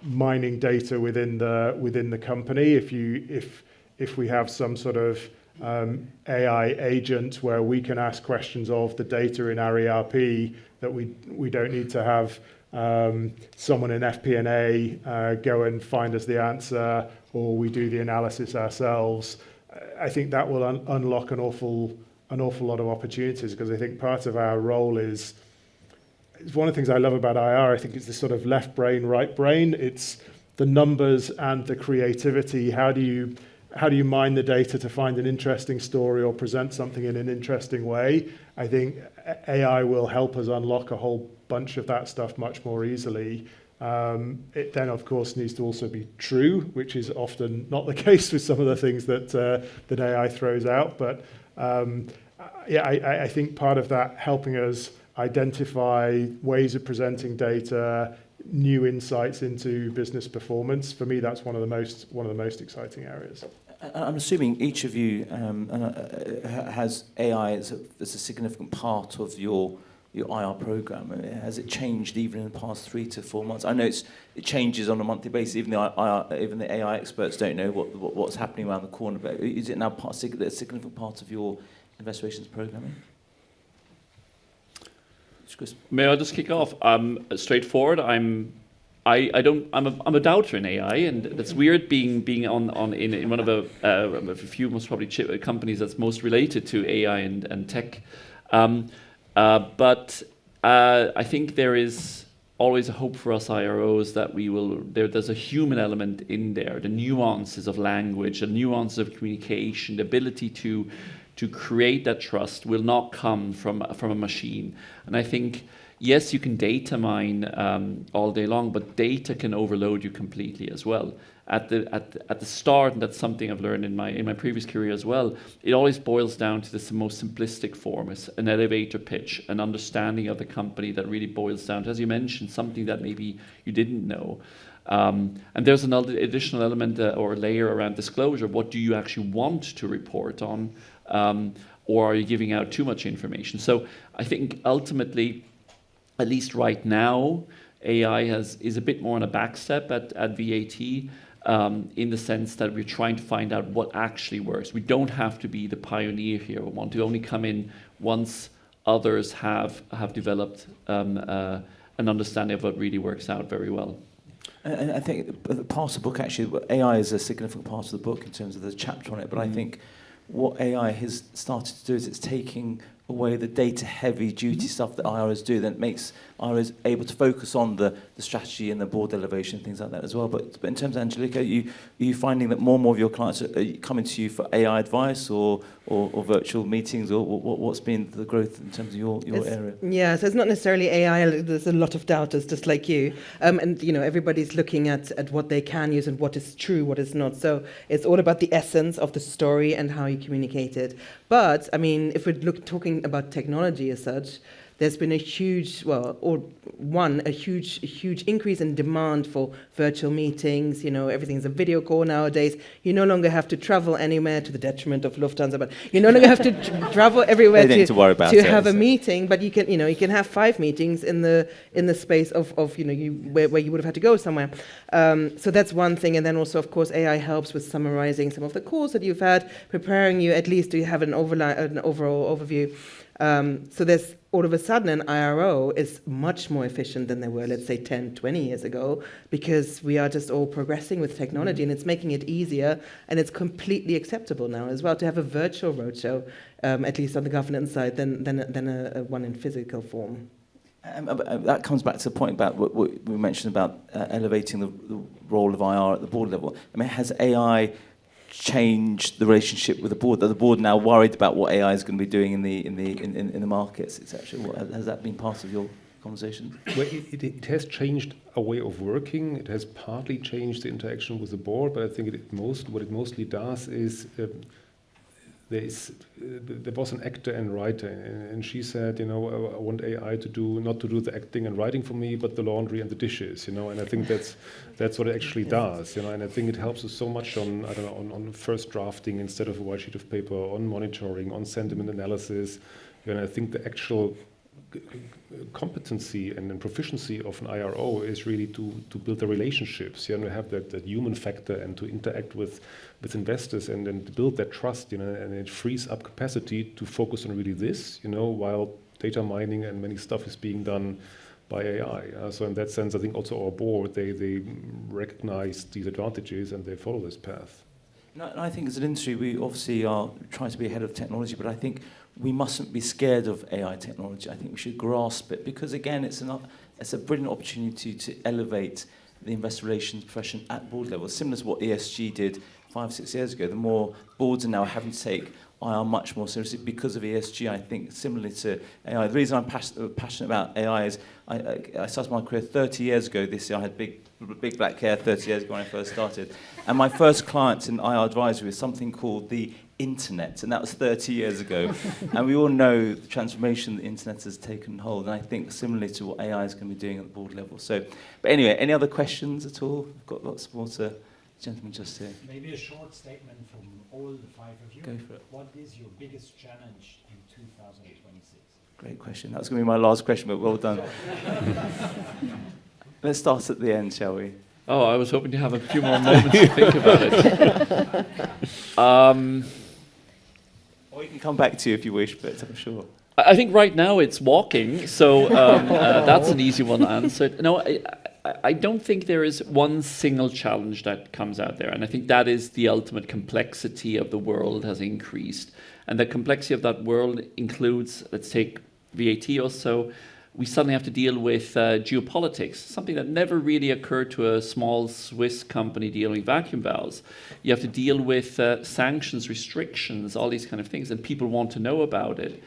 mining data within the company. If we have some sort of AI agent where we can ask questions of the data in our ERP, that we don't need to have someone in FP&A go and find us the answer, or we do the analysis ourselves. I think that will unlock an awful lot of opportunities, because I think part of our role is one of the things I love about IR. I think it's this sort of left brain, right brain. It's the numbers and the creativity. How do you mine the data to find an interesting story or present something in an interesting way? I think AI will help us unlock a whole bunch of that stuff much more easily. It then, of course, needs to also be true, which is often not the case with some of the things that AI throws out. But I think part of that helping us identify ways of presenting data, new insights into business performance. For me, that's one of the most exciting areas. I'm assuming each of you has AI as a significant part of your IR program. Has it changed even in the past 3 to 4 months? I know it changes on a monthly basis. Even the AI experts don't know what's happening around the corner. But is it now a significant part of your investor relations programming? May I just kick off? Straightforward. I'm a doubter in AI, and that's weird being in one of a few most probably companies that's most related to AI and tech. But I think there is always a hope for us IROs that there's a human element in there, the nuances of language, the nuances of communication, the ability to create that trust will not come from a machine. And I think, yes, you can data mine all day long, but data can overload you completely as well. At the start, and that's something I've learned in my previous career as well, it always boils down to this most simplistic form. It's an elevator pitch, an understanding of the company that really boils down to, as you mentioned, something that maybe you didn't know. And there's another additional element or layer around disclosure. What do you actually want to report on? Or are you giving out too much information? So I think ultimately, at least right now, AI is a bit more on a backstep at VAT. In the sense that we're trying to find out what actually works. We don't have to be the pioneer here. We want to only come in once others have developed an understanding of what really works out very well. And I think the part of the book, actually, AI is a significant part of the book in terms of the chapter on it, but I think what AI has started to do is it's taking away the data-heavy duty stuff that IROs do, that makes IROs able to focus on the strategy and the board elevation, things like that as well. But in terms of Angelica, are you finding that more and more of your clients are coming to you for AI advice or virtual meetings, or what's been the growth in terms of your area? Yeah, so it's not necessarily AI. There's a lot of doubters, just like you. And, everybody's looking at what they can use and what is true, what is not. So it's all about the essence of the story and how you communicate it. But, I mean, if we're talking about technology as such, there's been a huge increase in demand for virtual meetings. Everything's a video call nowadays. You no longer have to travel anywhere, to the detriment of Lufthansa, but you no longer have to travel everywhere to have a meeting. But you can have 5 meetings in the space of where you would have had to go somewhere. So that's one thing. And then also, of course, AI helps with summarizing some of the calls that you've had, preparing you at least to have an overall overview. So there's all of a sudden an IRO is much more efficient than they were, let's say, 10, 20 years ago, because we are just all progressing with technology, and it's making it easier, and it's completely acceptable now as well to have a virtual roadshow, at least on the governance side, than a one in physical form. That comes back to the point about what we mentioned about elevating the role of IR at the board level. I mean, has AI changed the relationship with the board? Are the board now worried about what AI is going to be doing in the markets, etc.? Has that been part of your conversation? Well, it has changed our way of working. It has partly changed the interaction with the board, but I think what it mostly does is there was an actor and writer, and she said, I want AI not to do the acting and writing for me, but the laundry and the dishes, and I think that's what it actually does, and I think it helps us so much on first drafting instead of a white sheet of paper, on monitoring, on sentiment analysis, and I think the actual competency and proficiency of an IRO is really to build the relationships, to have that human factor and to interact with investors and to build that trust, and it frees up capacity to focus on really this, while data mining and many stuff is being done by AI. So in that sense, I think also our board, they recognize these advantages and they follow this path. No, and I think as an industry, we obviously are trying to be ahead of technology, but I think we mustn't be scared of AI technology. I think we should grasp it because, again, it's a brilliant opportunity to elevate the investor relations profession at board level, similar to what ESG did 5-6 years ago. The more boards are now having to take IR much more seriously because of ESG, I think, similarly to AI. The reason I'm passionate about AI is I started my career 30 years ago this year. I had big black hair 30 years ago when I first started. And my first client in IR advisory was something called the internet, and that was 30 years ago. And we all know the transformation the internet has taken hold, and I think similarly to what AI is going to be doing at the board level. So, but anyway, any other questions at all? We've got lots more to... Gentleman just here. Maybe a short statement from all the 5 of you. Go for it. What is your biggest challenge in 2026? Great question. That was going to be my last question, but well done. Let's start at the end, shall we? Oh, I was hoping to have a few more moments to think about it. Or we can come back to you if you wish, but I'm sure. I think right now it's walking, so that's an easy one to answer. No, I don't think there is one single challenge that comes out there, and I think that is the ultimate complexity of the world has increased. And the complexity of that world includes, let's take VAT also, we suddenly have to deal with geopolitics, something that never really occurred to a small Swiss company dealing with vacuum valves. You have to deal with sanctions, restrictions, all these kind of things, and people want to know about it.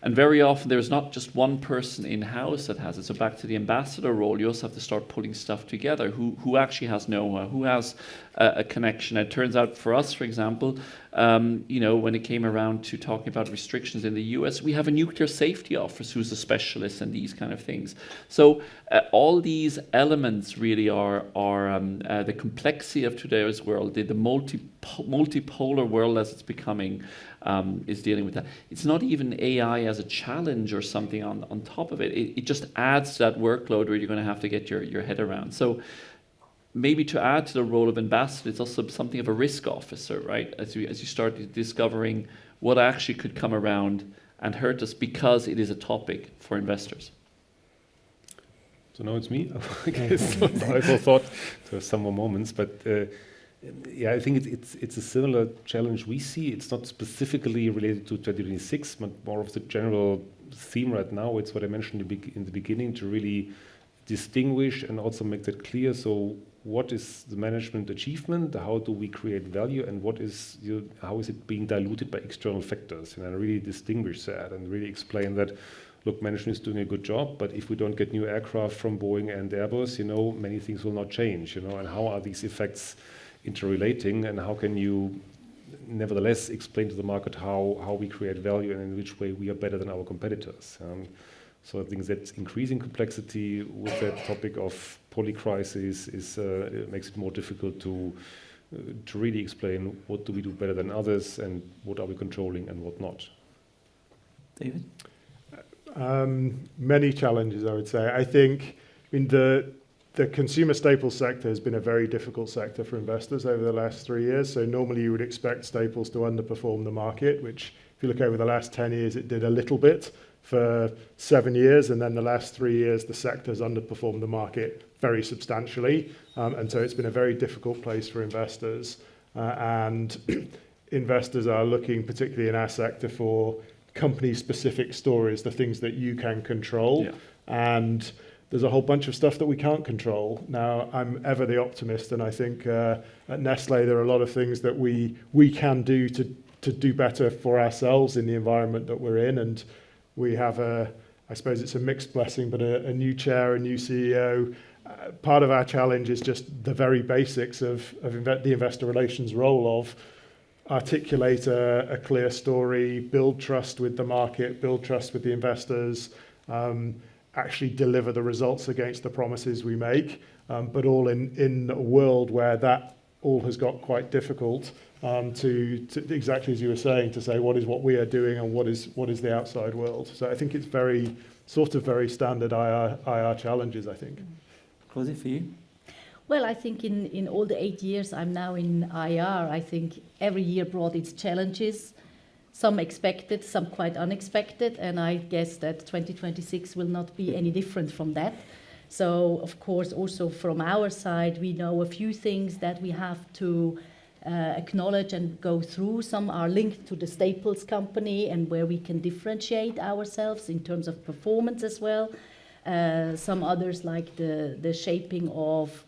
And very often there's not just one person in-house that has it. So back to the ambassador role, you also have to start putting stuff together. Who actually has know-how? Who has a connection? It turns out for us, for example, when it came around to talking about restrictions in the US, we have a nuclear safety officer who's a specialist in these kind of things. So all these elements really are the complexity of today's world, the multipolar world as it's becoming, is dealing with that. It's not even AI as a challenge or something on top of it. It just adds to that workload where you're going to have to get your head around. So maybe to add to the role of ambassador, it's also something of a risk officer, right? As you start discovering what actually could come around and hurt us because it is a topic for investors. So now it's me. I guess I also thought there were some more moments, but I think it's a similar challenge we see. It's not specifically related to 2026, but more of the general theme right now. It's what I mentioned in the beginning, to really distinguish and also make that clear. So what is the management achievement? How do we create value? And how is it being diluted by external factors? And really distinguish that and really explain that, look, management is doing a good job, but if we don't get new aircraft from Boeing and Airbus, many things will not change, and how are these effects interrelating, and how can you nevertheless explain to the market how we create value and in which way we are better than our competitors. So I think that increasing complexity with that topic of polycrisis it makes it more difficult to really explain what do we do better than others and what are we controlling and what not. David? Many challenges, I would say. I think the consumer staples sector has been a very difficult sector for investors over the last 3 years. So normally you would expect staples to underperform the market, which if you look over the last 10 years, it did a little bit for 7 years. And then the last 3 years, the sector's underperformed the market very substantially. And so it's been a very difficult place for investors. And investors are looking, particularly in our sector, for company-specific stories, the things that you can control. Yeah. And there's a whole bunch of stuff that we can't control. Now, I'm ever the optimist, and I think at Nestlé there are a lot of things that we can do to do better for ourselves in the environment that we're in. And we have I suppose it's a mixed blessing, but a new chair, a new CEO. Part of our challenge is just the very basics of the investor relations role of articulate a clear story, build trust with the market, build trust with the investors, actually deliver the results against the promises we make, but all in a world where that all has got quite difficult to exactly as you were saying, to say what is what we are doing and what is the outside world. So I think it's very standard IR challenges, I think. Claudia, for you? Well, I think in all the 8 years I'm now in IR, I think every year brought its challenges, some expected, some quite unexpected, and I guess that 2026 will not be any different from that. So, of course, also from our side, we know a few things that we have to acknowledge and go through. Some are linked to the Staples company and where we can differentiate ourselves in terms of performance as well. Some others like the shaping of,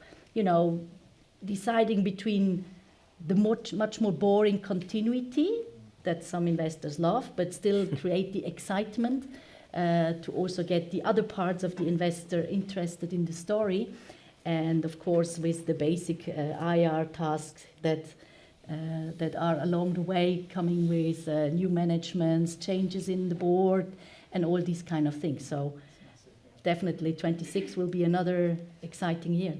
deciding between the much more boring continuity that some investors love, but still create the excitement to also get the other parts of the investor interested in the story. And of course, with the basic IR tasks that are along the way, coming with new managements, changes in the board, and all these kind of things. So definitely 26 will be another exciting year.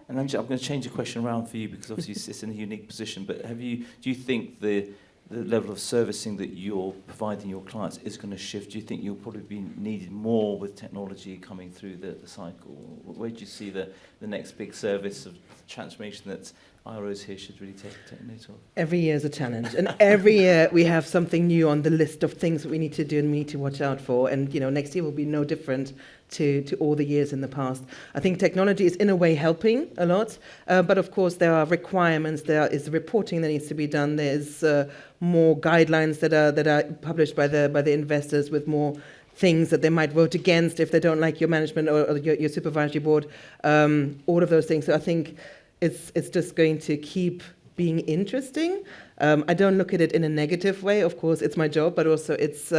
And I'm going to change the question around for you because obviously you sit in a unique position, but do you think the level of servicing that you're providing your clients is going to shift? Do you think you'll probably be needed more with technology coming through the cycle? Where do you see the next big service of transformation that IROs here should really take note of? Every year is a challenge, and every year we have something new on the list of things that we need to do and we need to watch out for. And next year will be no different to all the years in the past. I think technology is in a way helping a lot, but of course there are requirements. There is reporting that needs to be done. There's more guidelines that are published by the investors with more things that they might vote against if they don't like your management or your supervisory board, all of those things. So I think it's just going to keep being interesting. I don't look at it in a negative way. Of course, it's my job, but also it's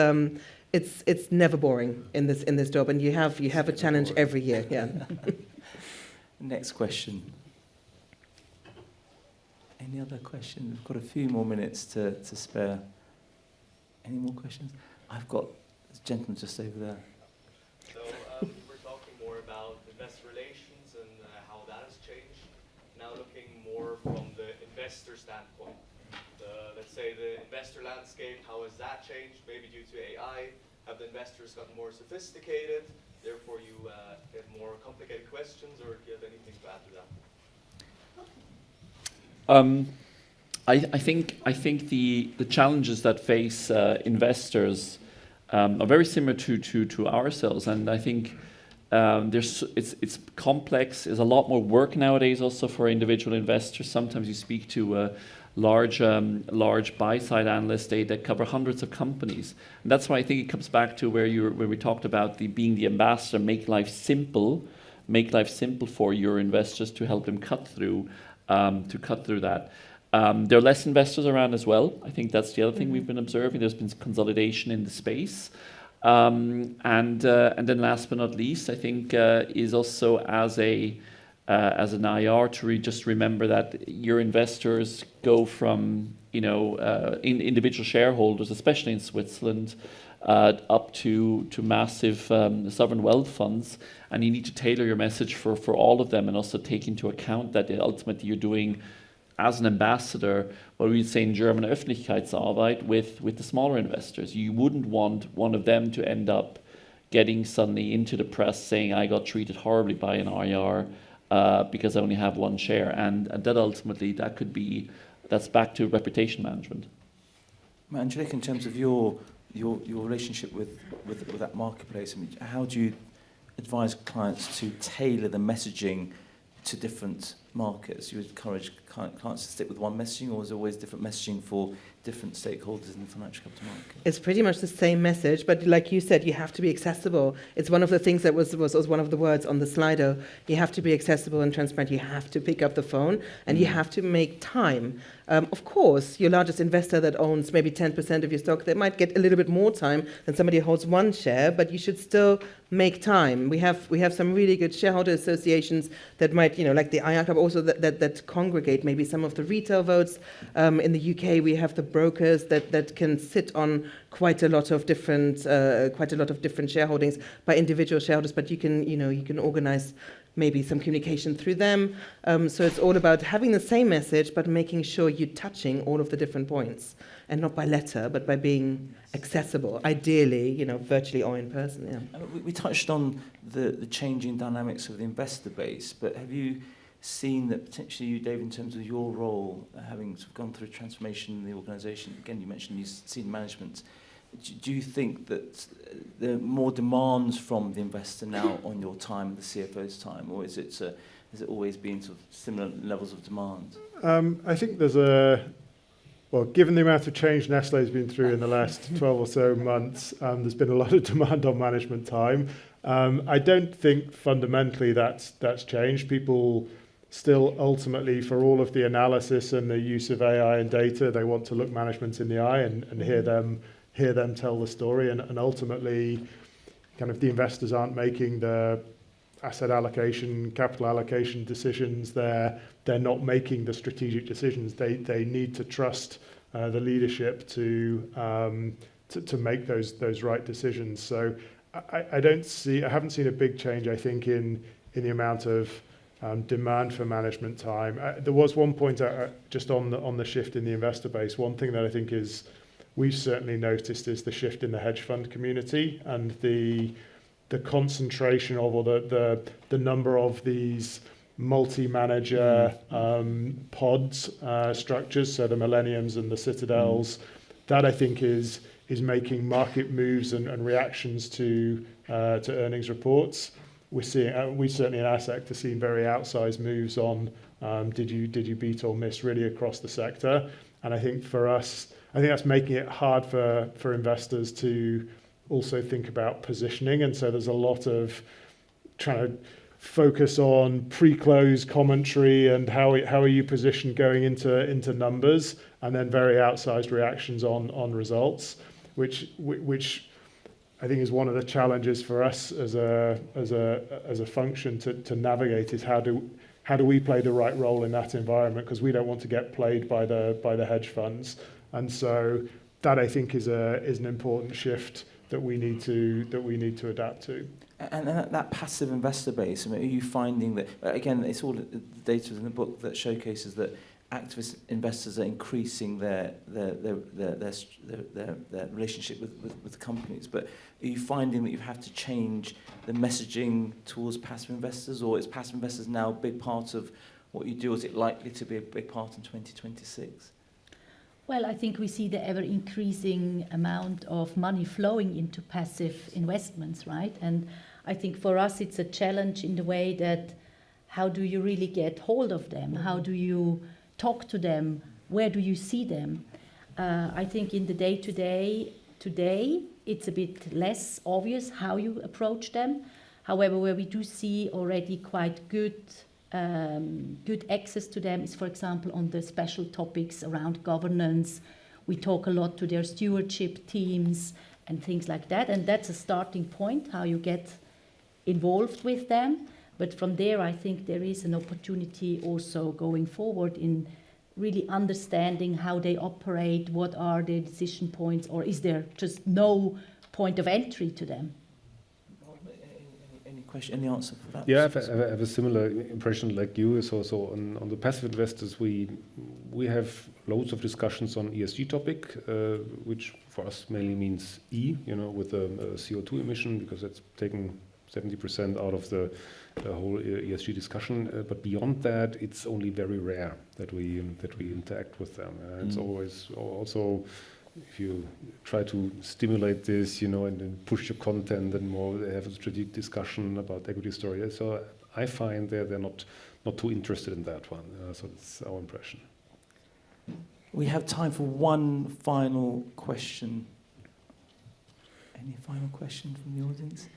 never boring in this job, and you have a challenge every year. Yeah. Next question. Any other questions? We've got a few more minutes to spare. Any more questions? I've got this gentleman just over there. So we're talking more about investor relations and how that has changed. Now looking more from the investor standpoint. Let's say the investor landscape, how has that changed? Maybe due to AI, have the investors gotten more sophisticated? Therefore you get more complicated questions, or do you have anything to add to that? I think the challenges that face investors are very similar to ourselves, and I think it's complex. There's a lot more work nowadays also for individual investors. Sometimes you speak to large buy-side analysts that cover hundreds of companies, and that's why I think it comes back to where we talked about being the ambassador, make life simple for your investors to help them cut through that. There are less investors around as well. I think that's the other thing we've been observing. There's been consolidation in the space. And then last but not least, I think is also as an IR to just remember that your investors go from individual shareholders, especially in Switzerland, up to massive sovereign wealth funds, and you need to tailor your message for all of them, and also take into account that ultimately you're doing, as an ambassador, what we would say in German, Öffentlichkeitsarbeit with the smaller investors. You wouldn't want one of them to end up getting suddenly into the press saying, I got treated horribly by an IR because I only have one share. And that ultimately, that's back to reputation management. Angelique, in terms of your relationship with that marketplace, I mean, how do you advise clients to tailor the messaging to different markets? You would encourage clients to stick with one messaging, or is there always different messaging for different stakeholders in the financial capital market? It's pretty much the same message, but like you said, you have to be accessible. It's one of the things that was one of the words on the Slido. You have to be accessible and transparent. You have to pick up the phone, and you have to make time. Of course, your largest investor that owns maybe 10% of your stock, they might get a little bit more time than somebody who holds one share, but you should still make time. We have some really good shareholder associations that might, like the IR Club, also that congregate maybe some of the retail votes. In the UK, we have the brokers that can sit on quite a lot of different shareholdings by individual shareholders, but you can organize maybe some communication through them. So it's all about having the same message, but making sure you're touching all of the different points, and not by letter, but by being accessible, ideally, virtually or in person. Yeah. We touched on the changing dynamics of the investor base, but have you seen that potentially you, Dave, in terms of your role, having sort of gone through transformation in the organisation, again, you mentioned you've seen management, do you think that there are more demands from the investor now on your time and the CFO's time, or has it always been sort of similar levels of demand? I think given the amount of change Nestle's been through in the last 12 or so months, there's been a lot of demand on management time. I don't think fundamentally that's changed. People still ultimately, for all of the analysis and the use of AI and data, they want to look management in the eye and hear them tell the story, and ultimately kind of the investors aren't making the asset allocation, capital allocation decisions. They're not making the strategic decisions. They need to trust the leadership to make those right decisions. So I haven't seen a big change, I think, in the amount of demand for management time. There was one point just on the shift in the investor base. One thing that I think we've certainly noticed is the shift in the hedge fund community and the concentration of, or the number of these multi-manager pods structures, so the Millenniums and the Citadels. That I think is making market moves and reactions to earnings reports. We certainly in our sector seen very outsized moves on did you beat or miss really across the sector. And I think for us, I think that's making it hard for investors to also think about positioning, and so there's a lot of trying to focus on pre-close commentary and how are you positioned going into numbers, and then very outsized reactions on results, which I think is one of the challenges for us as a function to navigate, is how do we play the right role in that environment, because we don't want to get played by the hedge funds. And so that, I think, is an important shift that we need to adapt to. And that passive investor base, I mean, are you finding that, again, it's all the data in the book that showcases that activist investors are increasing their relationship with companies, but are you finding that you have to change the messaging towards passive investors, or is passive investors now a big part of what you do? Is it likely to be a big part in 2026? Well, I think we see the ever-increasing amount of money flowing into passive investments, right? And I think for us it's a challenge in the way that how do you really get hold of them? How do you talk to them? Where do you see them? I think in the day-to-day today, it's a bit less obvious how you approach them. However, where we do see already quite good access to them is, for example, on the special topics around governance. We talk a lot to their stewardship teams and things like that, and that's a starting point, how you get involved with them. But from there, I think there is an opportunity also going forward in really understanding how they operate, what are their decision points, or is there just no point of entry to them? Any answer for that? Yeah, I have a similar impression like you. So on the passive investors, we have loads of discussions on ESG topic, which for us mainly means E, with the CO2 emission, because that's taking 70% out of the whole ESG discussion. But beyond that, it's only very rare that we interact with them. It's always also, if you try to stimulate this, and then push your content and more have a strategic discussion about equity story. So I find they're not too interested in that one. So that's our impression. We have time for one final question. Any final question from the audience?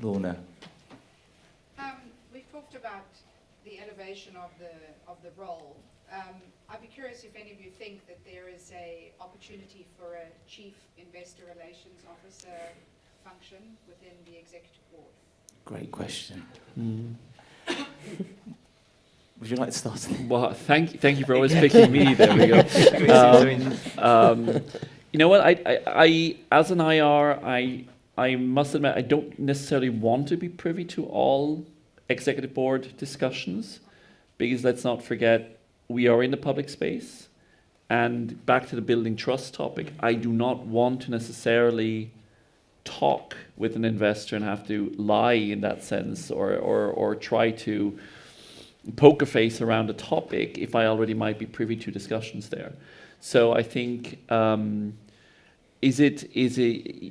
Lorna. We've talked about the elevation of the role. I'd be curious if any of you think that there is a opportunity for a chief investor relations officer function within the executive board. Great question. Would you like to start? Well, thank you for always picking me. There we go. You know what? I as an IR, I must admit I don't necessarily want to be privy to all executive board discussions, because let's not forget we are in the public space. And back to the building trust topic, I do not want to necessarily talk with an investor and have to lie in that sense, or try to poker face around a topic if I already might be privy to discussions there. So I think, is it?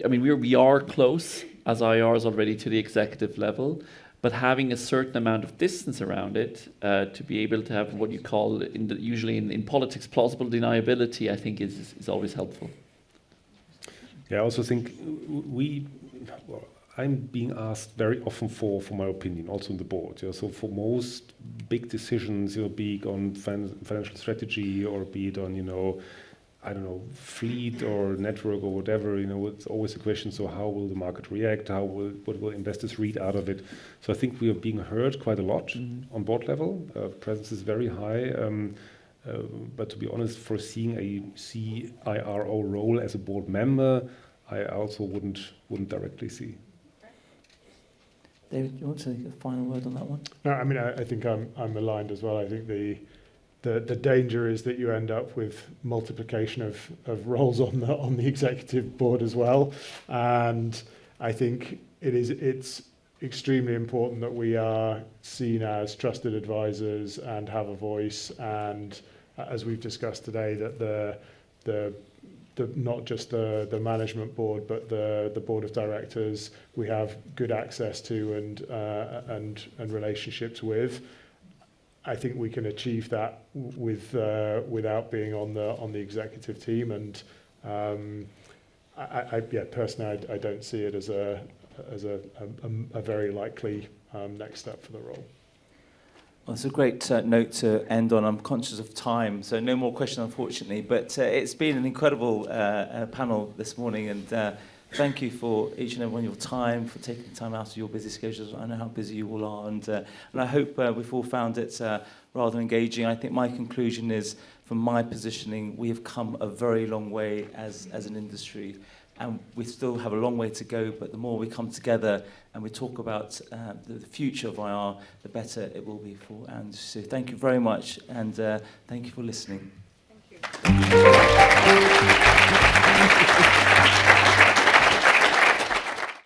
I mean, we are close as IRs already to the executive level, but having a certain amount of distance around it to be able to have what you call usually in politics plausible deniability, I think is always helpful. Yeah, I also think I'm being asked very often for my opinion, also in the board. So for most big decisions, be it on financial strategy or be it on, I don't know, fleet or network or whatever, it's always a question, so how will the market react? What will investors read out of it? So I think we are being heard quite a lot on board level. Presence is very high. But to be honest, foreseeing a CIRO role as a board member, I also wouldn't directly see. David, do you want to say a final word on that one? No, I mean, I think I'm aligned as well. I think the danger is that you end up with multiplication of roles on the executive board as well. And I think it's extremely important that we are seen as trusted advisors and have a voice. And as we've discussed today, that the not just the management board, but the board of directors we have good access to and relationships with. I think we can achieve that without being on the executive team, and personally, I don't see it as a very likely next step for the role. Well, it's a great note to end on. I'm conscious of time, so no more questions, unfortunately. But it's been an incredible panel this morning, and thank you for each and every one of your time, for taking the time out of your busy schedules. I know how busy you all are, and I hope we've all found it rather engaging. I think my conclusion is, from my positioning, we have come a very long way as an industry. And we still have a long way to go, but the more we come together and we talk about the future of IR, the better it will be for our industry. So thank you very much, and thank you for listening. Thank you.